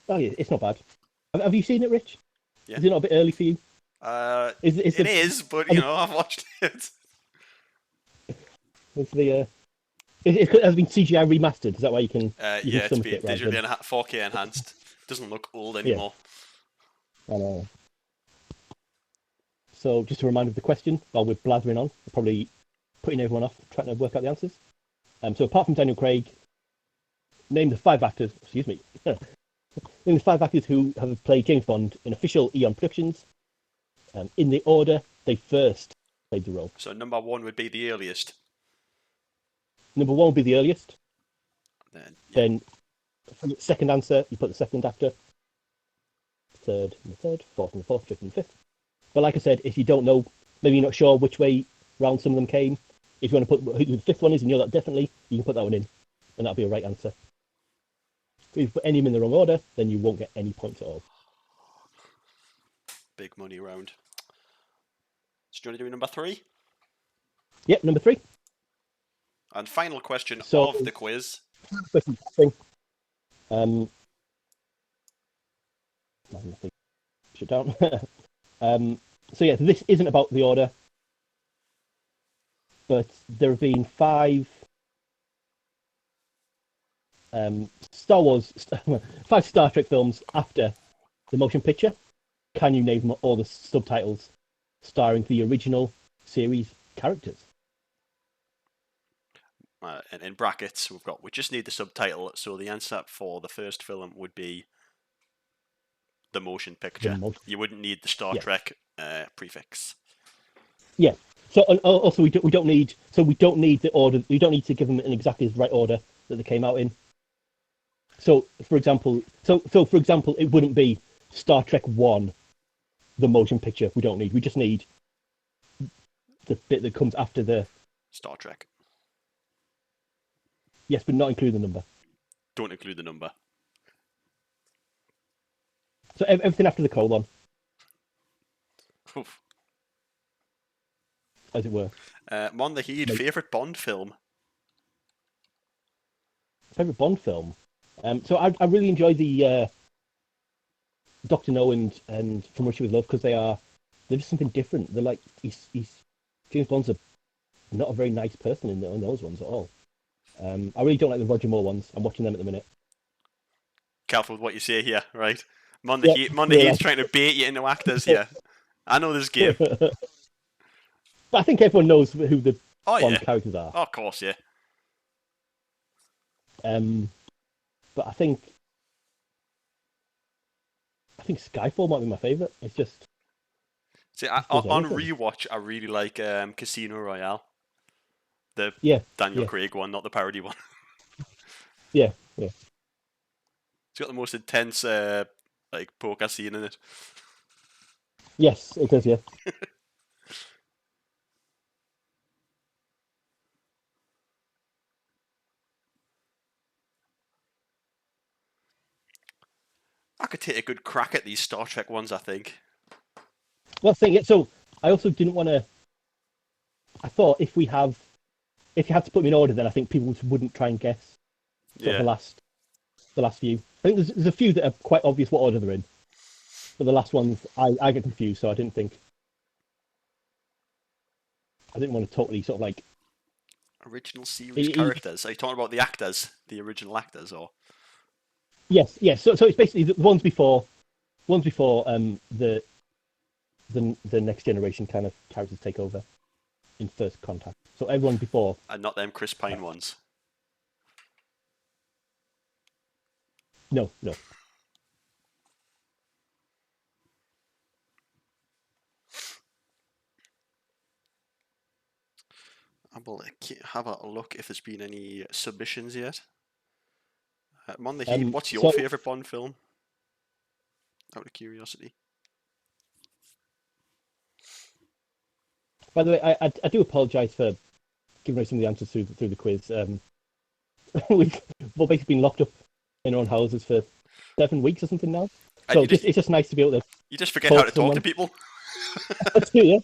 Oh yeah, it's not bad. Have you seen it, Rich? Yeah. Is it not a bit early for you? It is, but I've watched it. It has been CGI remastered. Is that why you can? Yeah, it's been digitally 4K enhanced. Doesn't look old anymore. Yeah. I know. So just a reminder of the question while we're blathering on, we're probably putting everyone off trying to work out the answers. So apart from Daniel Craig, name the 5 actors. Excuse me. Name the 5 actors who have played James Bond in official Eon productions. In the order they first played the role. So number 1 would be the earliest. Number 1 would be the earliest. Then for the second answer, you put the second actor. Third and the third, fourth and the fourth, fifth and the fifth. But like I said, if you don't know, maybe you're not sure which way round some of them came, if you want to put who the fifth one is and you know that definitely, you can put that one in, and that'll be a right answer. If you put any of them in the wrong order, then you won't get any points at all. Big money round. So do you want to do number 3? Yep, number 3. And final question So- of the quiz. Um, nothing. Shut down. So yeah, this isn't about the order, but there have been 5 Star Wars, 5 Star Trek films after the motion picture. Can you name all the subtitles starring the original series characters? And in brackets, we just need the subtitle. So the answer for the first film would be the motion picture. You wouldn't need the Star Trek prefix. Yeah. So also we don't need the order. We don't need to give them in exactly the right order that they came out in. So for example, it wouldn't be Star Trek 1, the motion picture. We don't need. We just need the bit that comes after the Star Trek. Yes, but not include the number. Don't include the number. So everything after the colon, Oof. as it were. Mon the Heed, favourite Bond film? Favorite Bond film. So I really enjoy the Doctor No and From Russia with Love because they're just something different. They're like he's James Bond's not a very nice person in those ones at all. I really don't like the Roger Moore ones. I'm watching them at the minute. Careful with what you say here, right? Mon the Heed's trying to bait you into actors here. I know this game. But I think everyone knows who the Bond characters are. Oh, of course, yeah. But I think Skyfall might be my favourite. It's just on rewatch, I really like Casino Royale. The Daniel Craig one, not the parody one. Yeah. It's got the most intense poker scene in it. Yes, it does. Yeah. I could take a good crack at these Star Trek ones, I think. Well, so I also didn't want to. I thought if you had to put them in order, then I think people wouldn't try and guess the last few. I think there's a few that are quite obvious what order they're in, but the last ones I get confused, so I didn't want to totally sort of like original series characters. Are you talking about the actors, the original actors, or? Yes. So it's basically the ones before the next generation kind of characters take over in First Contact. So everyone before, and not them Chris Pine ones. No. I will have a look if there's been any submissions yet. Mon the Heat, what's your favourite Bond film? Out of curiosity. By the way, I do apologise for giving away some of the answers through the quiz. We've basically been locked up in our own houses for 7 weeks or something now. So it's just nice to be able to. You just forget how to talk to people. That's true, yeah.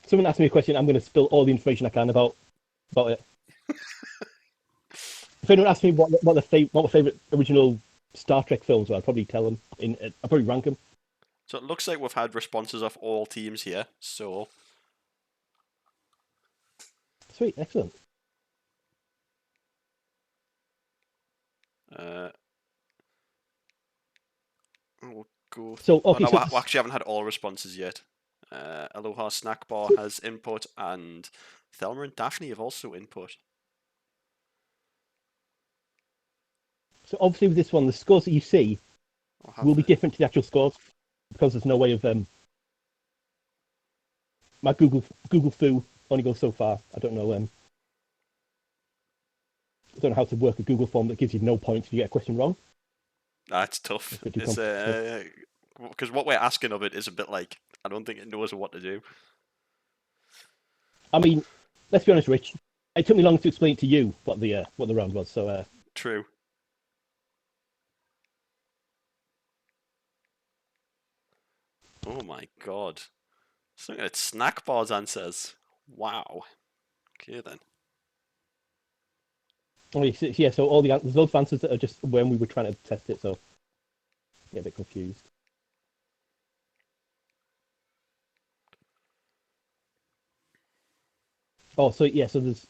Someone asked me a question, I'm going to spill all the information I can about it. If anyone asks me what my favourite original Star Trek films were, I'd probably tell them. I'll probably rank them. So it looks like we've had responses off all teams here. So sweet, excellent. We'll go. So okay, we actually haven't had all responses yet. Aloha Snack Bar has input, and Thelma and Daphne have also input. So obviously with this one, the scores that you see will be different to the actual scores because there's no way of my Google Foo only goes so far. I don't know how to work a Google form that gives you no points if you get a question wrong. That's tough. Because what we're asking of it is a bit like, I don't think it knows what to do. I mean, let's be honest, Rich. It took me long to explain to you what the round was. So true. Oh my god! Just looking at Snack Bar's answers. Wow. Okay then. Oh, yeah. So all there's loads of answers that are just when we were trying to test it. So get a bit confused. Oh, so yeah. So there's.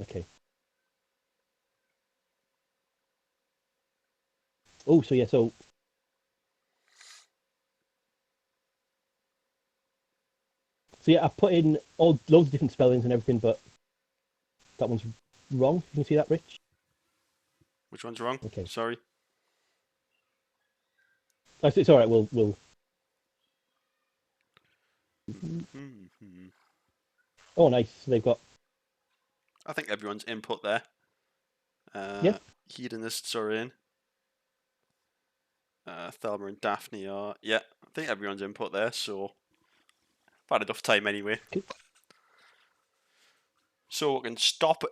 Okay. Oh, so yeah. So yeah, I put in all loads of different spellings and everything, but that one's wrong. Can you see that, Rich? Which one's wrong? Okay. Sorry. It's all right. We'll. Mm-hmm. Oh, nice. So they've got. I think everyone's input there. Yeah. Hedonists are in. Thelma and Daphne are. Yeah, I think everyone's input there, so I've had enough time anyway. Okay. So we can stop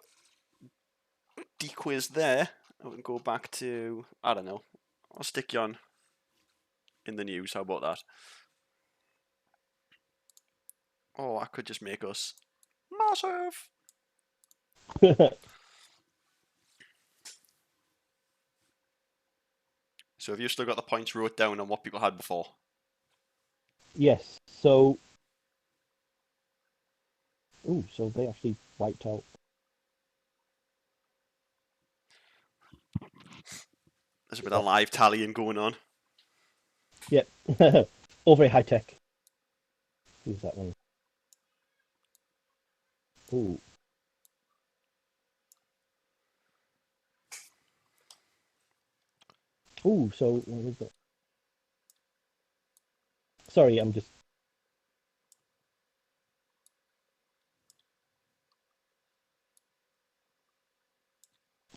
the quiz there. We can go back to, I don't know, I'll stick you on in the news. How about that? Oh, I could just make us massive. So have you still got the points wrote down on what people had before? Yes. So. Oh, so they actually wiped out. There's a bit of live tallying going on. Yep. All very high tech. Who's that one? Oh. Oh, so what was that? Sorry, I'm just.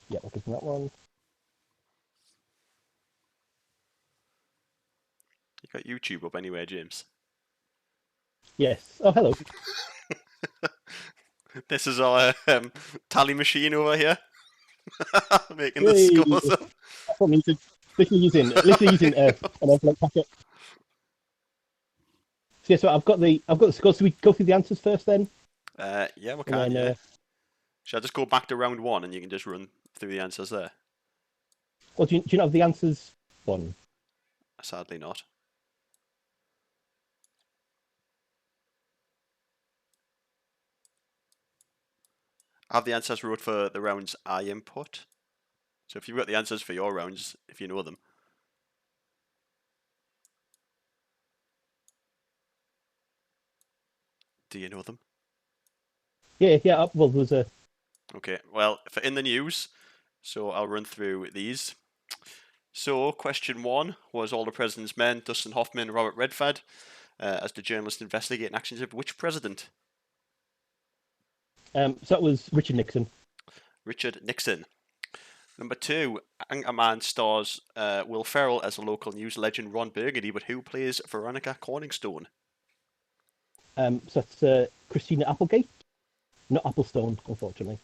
Yeah, looking for that one. You got YouTube up anyway, James? Yes. Oh, hello. This is our tally machine over here. Making the Hey, scores up. that's what means literally using an envelope packet. So yeah, so I've got the scores. So we go through the answers first, then. Yeah, we can. Then, Yeah. Should I just go back to round one and you can just run through the answers there? Well, do you not have the answers one? Sadly not. I have the answers wrote for the rounds I input. So if you've got the answers for your rounds, if you know them. Do you know them? Yeah. Well, there's a. Okay, well, for in the news, so I'll run through these. So, question one was All the President's Men, Dustin Hoffman, Robert Redford, as the journalist investigating actions of which president? So that was Richard Nixon. Richard Nixon. Number two, Anchorman stars Will Ferrell as a local news legend Ron Burgundy, but who plays Veronica Corningstone? So that's Christina Applegate, not Applestone, unfortunately.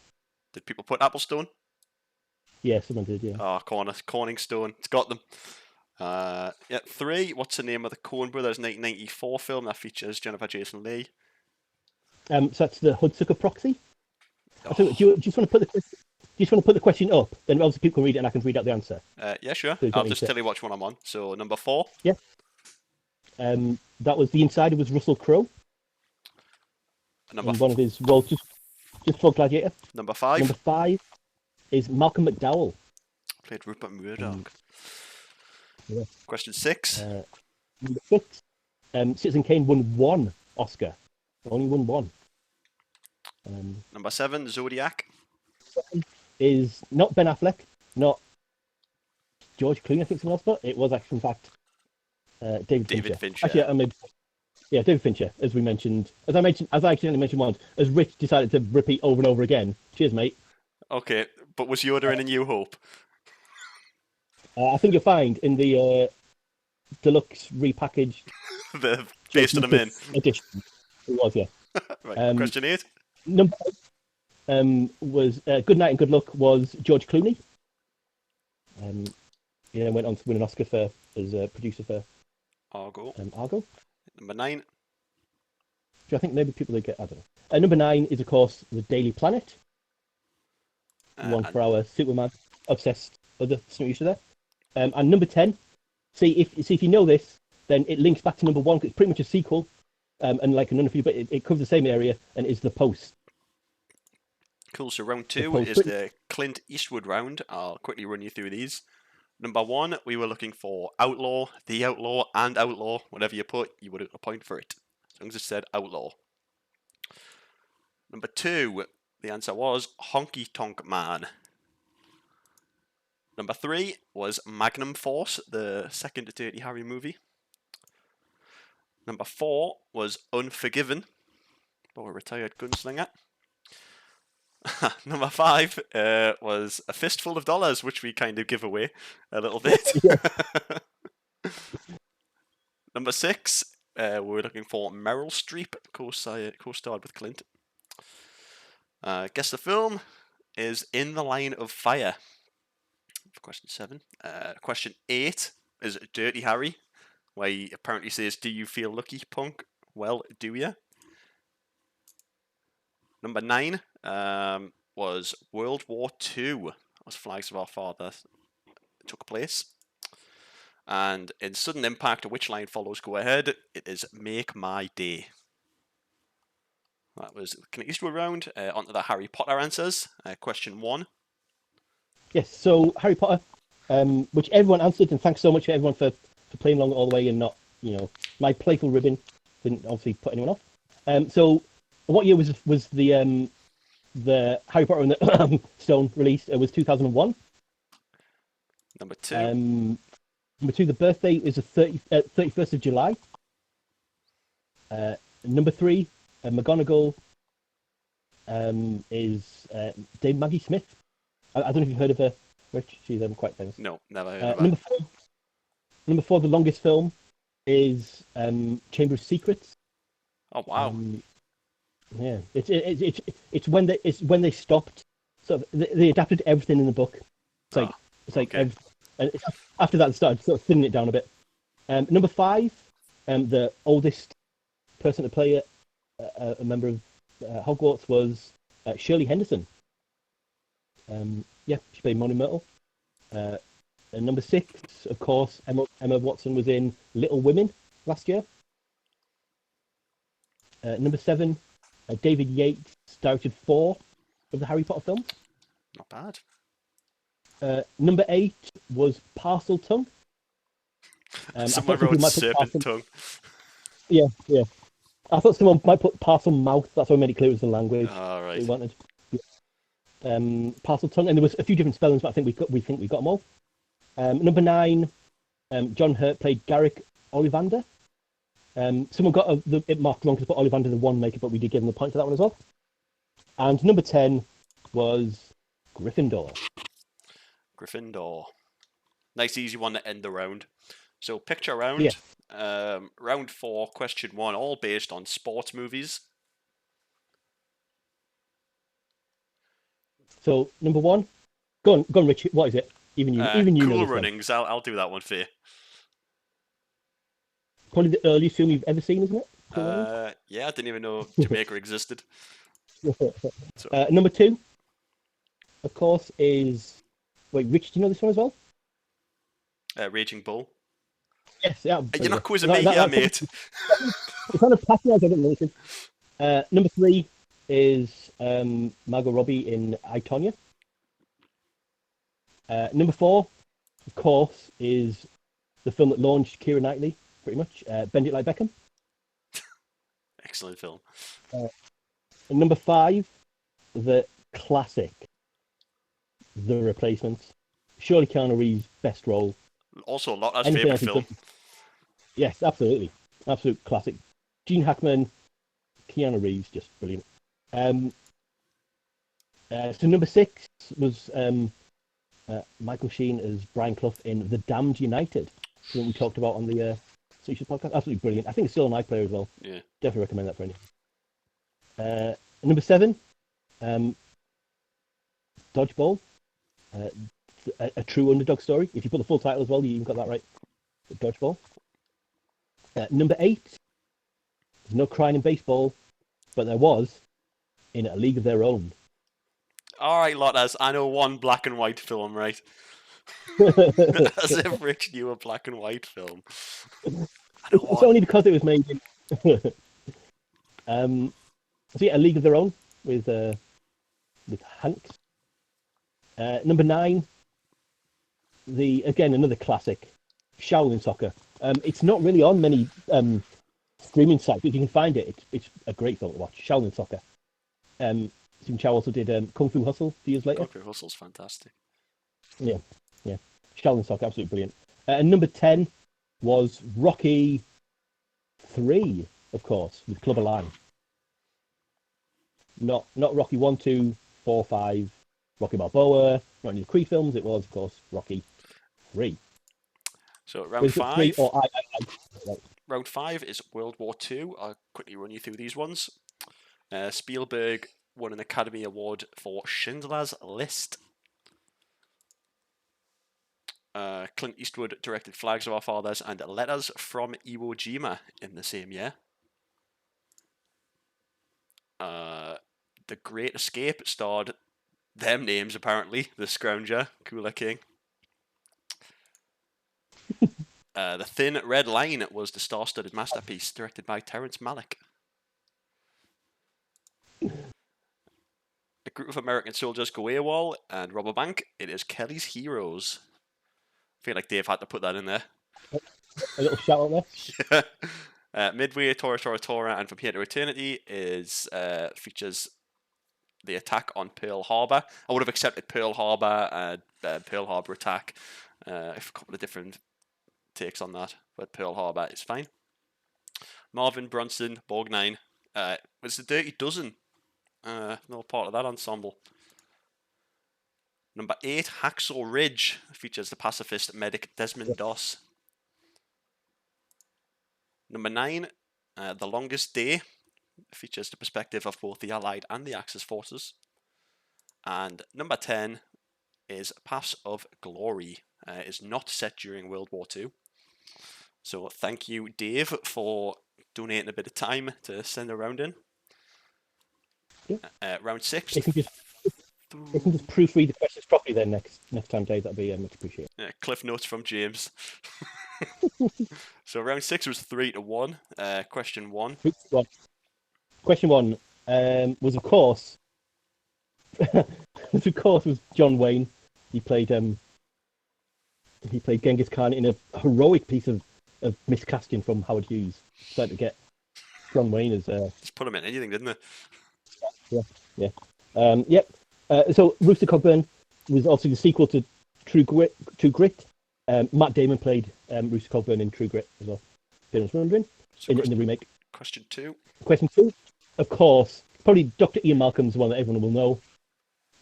Did people put Applestone? Yeah, someone did. Yeah. Oh, Corningstone. It's got them. Yeah, three. What's the name of the Coen Brothers 1994 film that features Jennifer Jason Leigh? So that's the Hudsucker Proxy. Oh. So, do you just want to put the question up? Then obviously people can read it, and I can read out the answer. Yeah, sure. So I'll just tell you which one I'm on. So number four. Yeah. That was The Insider was Russell Crowe. Number one of his roles just for Gladiator. Number five. Number five is Malcolm McDowell. Played Rupert Murdoch. Yeah. Question six. Number six. Citizen Kane won one Oscar. Only won one. Number seven, Zodiac. Is not Ben Affleck, not George Clooney, I think someone else, but it was actually, in fact, David Fincher. Actually, David Fincher, as we mentioned. As I accidentally mentioned once, as Rich decided to repeat over and over again. Cheers, mate. Okay, but was Yoda in A New Hope? I think you'll find in the deluxe repackaged the based on them in edition. It was, yeah. Right. Question eight. Number was Good Night and Good Luck was George Clooney. Went on to win an Oscar as a producer for Argo. Argo. Number 9. which I think maybe people would get. I don't know. Number 9 is of course the Daily Planet, one And for our Superman obsessed other Snooty Usher there. And number 10. See if you know this, then it links back to number 1 because it's pretty much a sequel. And like none of you, but it covers the same area and is The Post. cool. So round 2 Post. is the Clint Eastwood round. I'll quickly run you through these. Number 1, we were looking for Outlaw, The Outlaw, and Outlaw. Whatever you put, you would get a point for it. As long as it said Outlaw. Number 2, the answer was Honky Tonk Man. Number 3 was Magnum Force, the second Dirty Harry movie. Number 4 was Unforgiven, by a retired gunslinger. Number 5 was A Fistful of Dollars, which we kind of give away a little bit. Number 6, we were looking for Meryl Streep, co-starred with Clint. Guess the film is In the Line of Fire. For question 7. Question 8 is Dirty Harry, where he apparently says, "Do you feel lucky, punk? Well, do ya?" Number 9 was World War II, as Flags of Our Father took place. And in Sudden Impact, which line follows? Go ahead. It is Make My Day. That was the Clint Eastwood round. Onto the Harry Potter answers. Question 1. Yes, so Harry Potter, which everyone answered, and thanks so much for everyone for playing along all the way and not, my playful ribbon didn't obviously put anyone off. So what year was the Harry Potter and the Stone released? It was 2001. Number 2. Number 2, the birthday is the 31st of July. Number 3, McGonagall is Dame Maggie Smith. I don't know if you've heard of her, Rich. She's quite famous. No, never heard of her. Number 4, the longest film is Chamber of Secrets. Oh wow! Yeah, it's when they stopped. So they adapted everything in the book. It's like okay. And after that, they started sort of thinning it down a bit. Number 5, the oldest person to play a member of Hogwarts was Shirley Henderson. She played Molly Myrtle. And number 6, of course, Emma Watson was in Little Women last year. Number 7, David Yates directed 4 of the Harry Potter films. Not bad. Number 8 was Parcel Tongue. Someone wrote Serpent Tongue. Yeah. I thought someone might put Parcel Mouth. That's what made it clear it was the language right. we wanted. Parcel Tongue, and there was a few different spellings, but I think we think we got them all. Number 9, John Hurt played Garrick Ollivander. Someone got it marked wrong to put Ollivander the Wanemaker, but we did give him the point for that one as well. And number 10 was Gryffindor. Nice easy one to end the round. So picture round. Yeah. Round 4, question 1, all based on sports movies. So number 1, go on, Richard. What is it? Even you Cool know. Runnings. I'll do that one for you. Probably the earliest film you've ever seen, isn't it? Yeah, I didn't even know Jamaica existed. Number 2, of course, is... Wait, Rich, do you know this one as well? Raging Bull. Yes, yeah. You're not quizzing me here, mate. It's kind of patronised, I didn't listen. Number 3 is Margot Robbie in I, Tonya. Number 4, of course, is the film that launched Keira Knightley, pretty much. Bend It Like Beckham. Excellent film. And number 5, the classic, The Replacements. Surely Keanu Reeves' best role. Also, Lotta's favourite film. Yes, absolutely. Absolute classic. Gene Hackman, Keanu Reeves, just brilliant. So number 6 was Michael Sheen as Brian Clough in The Damned United, that we talked about on the Sushi podcast. Absolutely brilliant. I think it's still an iPlayer as well. Yeah. Definitely recommend that for anyone. Number 7, Dodgeball. A true underdog story. If you put the full title as well, you even got that right. Dodgeball. Number 8, There's no crying in baseball, but there was in A League of Their Own. All right, Lotters, I know one black and white film, right? As if Rich knew a black and white film. I know It's one. only because it was made in. So yeah, A League of Their Own with Hanks. Number 9, another classic, Shaolin Soccer. It's not really on many streaming sites, but if you can find it, it's a great film to watch. Shaolin Soccer. Stephen Chow also did Kung Fu Hustle a few years later. Kung Fu Hustle's fantastic. Yeah. Shaolin Soccer, absolutely brilliant. And number 10 was Rocky 3, of course, with Clubber Lang. Not Rocky 1, 2, 4, 5, Rocky Balboa, not any of the Creed films. It was, of course, Rocky 3. So round 5. Right. Round 5 is World War II. I'll quickly run you through these ones. Spielberg won an Academy Award for Schindler's List. Clint Eastwood directed Flags of Our Fathers and Letters from Iwo Jima in the same year. The Great Escape starred them names, apparently. The Scrounger, Cooler King. The Thin Red Line was the star-studded masterpiece directed by Terrence Malick. A group of American soldiers go AWOL and rob a bank. It is Kelly's Heroes. I feel like Dave had to put that in there. A little shout out there. Midway, Tora Tora Tora, and From Here to Eternity features the attack on Pearl Harbor. I would have accepted Pearl Harbor and Pearl Harbor attack. A couple of different takes on that, but Pearl Harbor is fine. Marvin Brunson, Borgnine. Was the Dirty Dozen. No part of that ensemble. Number 8, Hacksaw Ridge, features the pacifist medic Desmond Doss. Number 9, The Longest Day, features the perspective of both the Allied and the Axis forces. And number 10 is Paths of Glory. Is not set during World War II. So thank you, Dave, for donating a bit of time to send a round in. Yeah. Round 6. If you can just proofread the questions properly then next time, Dave, that'd be much appreciated. Cliff notes from James. So round 6 was 3-1. Question 1. Question 1 was of course was John Wayne. He played Genghis Khan in a heroic piece of miscasting from Howard Hughes. Trying to get John Wayne as Just put him in anything, didn't they? Yeah. So Rooster Cogburn was obviously the sequel to True Grit. Matt Damon played Rooster Cogburn in True Grit as well. If anyone's wondering, So in the remake. Question 2. Question 2, of course, probably Dr. Ian Malcolm's one that everyone will know.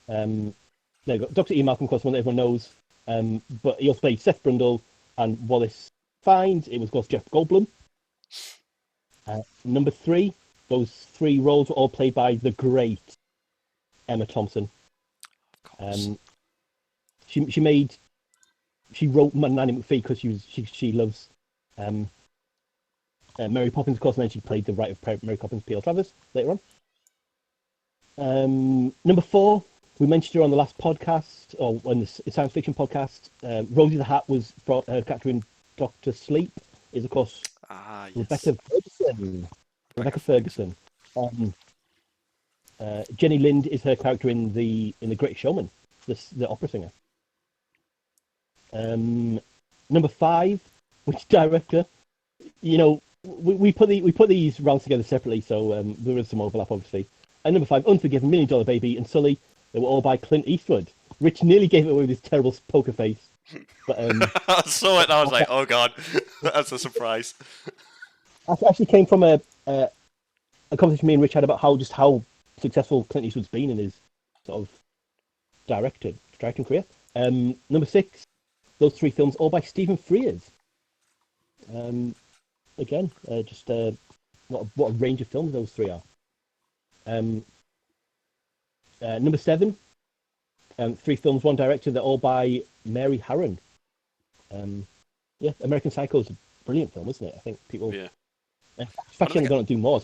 There you go. Dr. Ian Malcolm, of course, one that everyone knows. But he also played Seth Brundle and Wallace Fiennes. It was, of course, Jeff Goldblum. Number 3, those 3 roles were all played by the great Emma Thompson. Of course. She wrote Nanny McPhee because she loves Mary Poppins, of course, and then she played the writer of Mary Poppins, P.L. Travers, later on. Number 4, we mentioned her on the last podcast, or on the science fiction podcast. Rosie the Hat was brought her character in Doctor Sleep, is of course Yes. Rebecca Ferguson. Jenny Lind is her character in the Great Showman, the opera singer. Number 5, which director? You know, we put these rounds together separately, so there is some overlap, obviously. And number 5, Unforgiven, $1 Million Baby, and Sully. They were all by Clint Eastwood. Rich nearly gave it away with his terrible poker face. But I saw it and I was like, oh god, that's a surprise. I actually came from a conversation me and Rich had about how successful Clint Eastwood's been in his sort of directing career. Number 6, those 3 films all by Stephen Frears. Again, just what a range of films those 3 are. Number 7, 3 films, 1 director. They're all by Mary Harron. American Psycho is a brilliant film, isn't it? I think people The fact you're going to do more.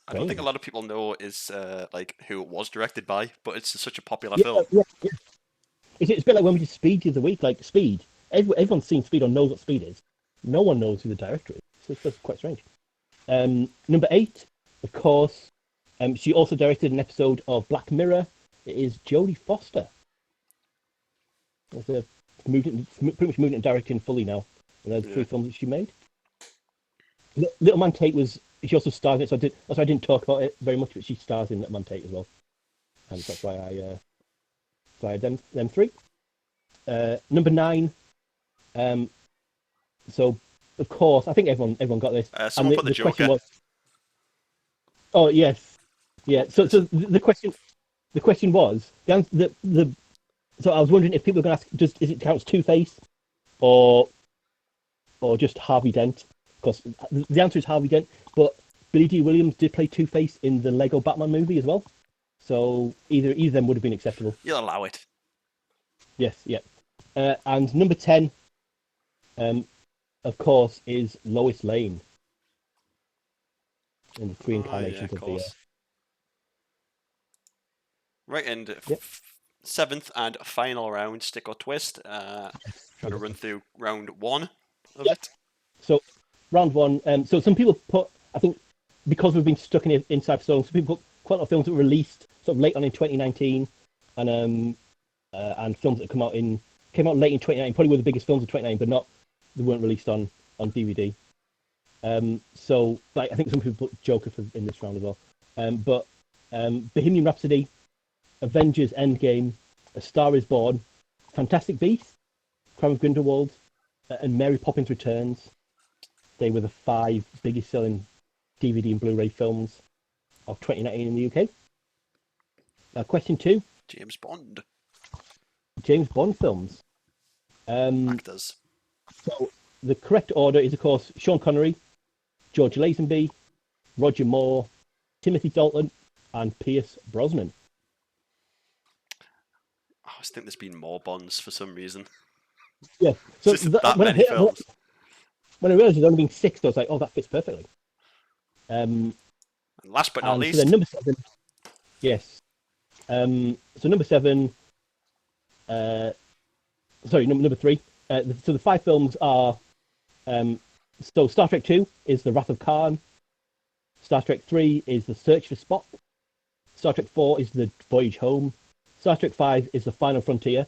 I don't think a lot of people know is like who it was directed by, but it's such a popular Yeah, film. yeah. It's a bit like when we did Speed the other week. Like Speed, everyone's seen Speed or knows what Speed is. No one knows who the director is. So it's quite strange. Number 8, of course, she also directed an episode of Black Mirror. It is Jodie Foster. Pretty much moving and directing fully now. And there's 3 films that she made. Little Man Tate she also stars in it, so that's why I didn't talk about it very much, but she stars in Little Man Tate as well. And that's why I had them 3. Number 9. So of course, I think everyone got this. Someone put the Joker. Question was, oh yes, yeah. So the question was so I was wondering if people were going to ask, is it counts Two-Face or just Harvey Dent? Because the answer is Harvey Dent, but Billy D. Williams did play Two-Face in the Lego Batman movie as well. So either of them would have been acceptable. You'll allow it. Yes, yeah. And number 10, of course, is Lois Lane in the 3 incarnations of the. Right, and 7th and final round, stick or twist. Trying to run through round 1 of it. So, round 1. So some people put, I think, because we've been stuck in Inside Stone, some people put quite a lot of films that were released sort of late on in 2019, and films that came out late in 2019. Probably were the biggest films of 2019, but they weren't released on DVD. So, like, I think some people put Joker in this round as well. But Bohemian Rhapsody, Avengers Endgame, A Star Is Born, Fantastic Beasts, Crime of Grindelwald, and Mary Poppins Returns. They were the 5 biggest selling DVD and Blu-ray films of 2019 in the UK. Question 2. James Bond films. Actors. So the correct order is, of course, Sean Connery, George Lazenby, Roger Moore, Timothy Dalton, and Pierce Brosnan. I always think there's been more Bonds for some reason. Yeah. So that many films. When I realised there's only been 6, I was like, oh, that fits perfectly. And last but not least. So then number 7. Yes. So number 7. Number 3. So the 5 films are. So Star Trek 2 is The Wrath of Khan. Star Trek 3 is The Search for Spock. Star Trek 4 is The Voyage Home. Star Trek 5 is The Final Frontier.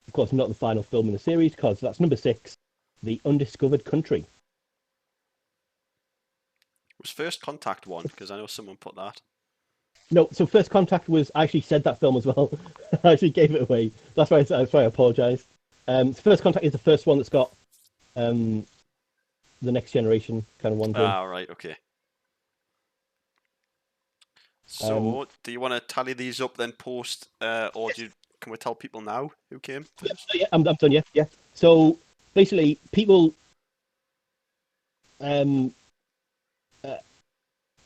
Of course, not the final film in the series, because that's number 6, The Undiscovered Country. Was First Contact one? Because I know someone put that. No, so First Contact was, I actually said that film as well. I actually gave it away. That's why I apologise. First Contact is the first one that's got the Next Generation kind of one. Right, okay. So, do you want to tally these up then post, or can we tell people now who came first? Yeah, I'm done, yeah. So, basically, people...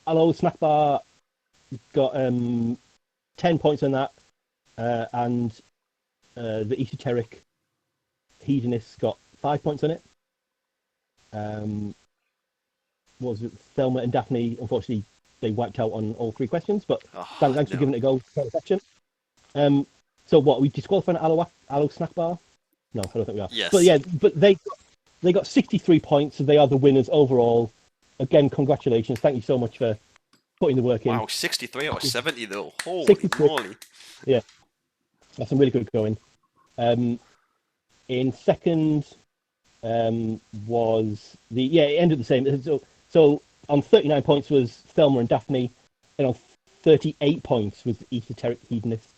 Hello, Snack Bar got 10 points on that, and the Esoteric Hedonists got 5 points on it. What was it? Thelma and Daphne, unfortunately, they wiped out on all 3 questions, but thanks for giving it a go. Section. So what, we disqualifying Aloe Snack Bar? No, I don't think we are. Yes. But yeah, but they got 63 points, so they are the winners overall. Again, congratulations. Thank you so much for putting the work in. Wow, 63 out of 70 though. Holy moly. Yeah, that's some really good going. In second was it ended the same. So on 39 points was Thelma and Daphne, and on 38 points was Esoteric Hedonist.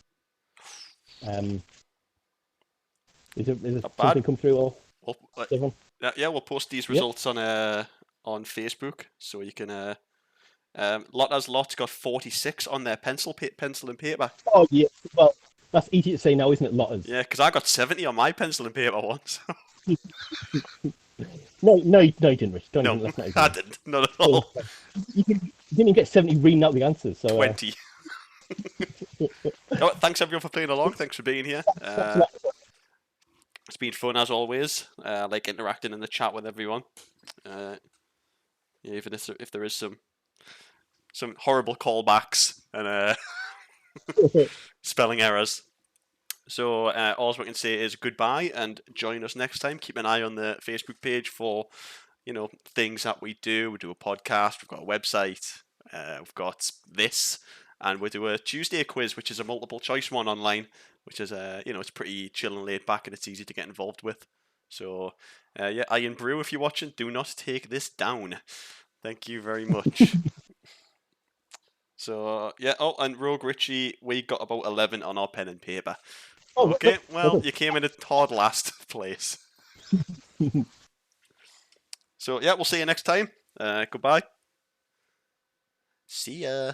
Is there something come through or everyone? Yeah, we'll post these results on Facebook, so you can. Lot's got 46 on their pencil and paper. Oh yeah, well that's easy to say now, isn't it, Lotters? Yeah, because I got 70 on my pencil and paper once. No, you didn't, Rich. No, I didn't. Not at all. You didn't even get 70 reading out the answers. So 20. Thanks everyone for playing along. Thanks for being here. It's been fun as always. Like interacting in the chat with everyone. Yeah, even if there is some horrible callbacks and spelling errors. So all we can say is goodbye and join us next time. Keep an eye on the Facebook page for things that we do. We do a podcast. We've got a website. We've got this, and we do a Tuesday quiz, which is a multiple choice one online, which is it's pretty chill and laid back, and it's easy to get involved with. So yeah, Iron Brew, if you're watching, do not take this down. Thank you very much. So yeah, and Rogue Richie, we got about 11 on our pen and paper. Oh, Okay, well, you came in a hard last place. So yeah, we'll see you next time. Goodbye. See ya.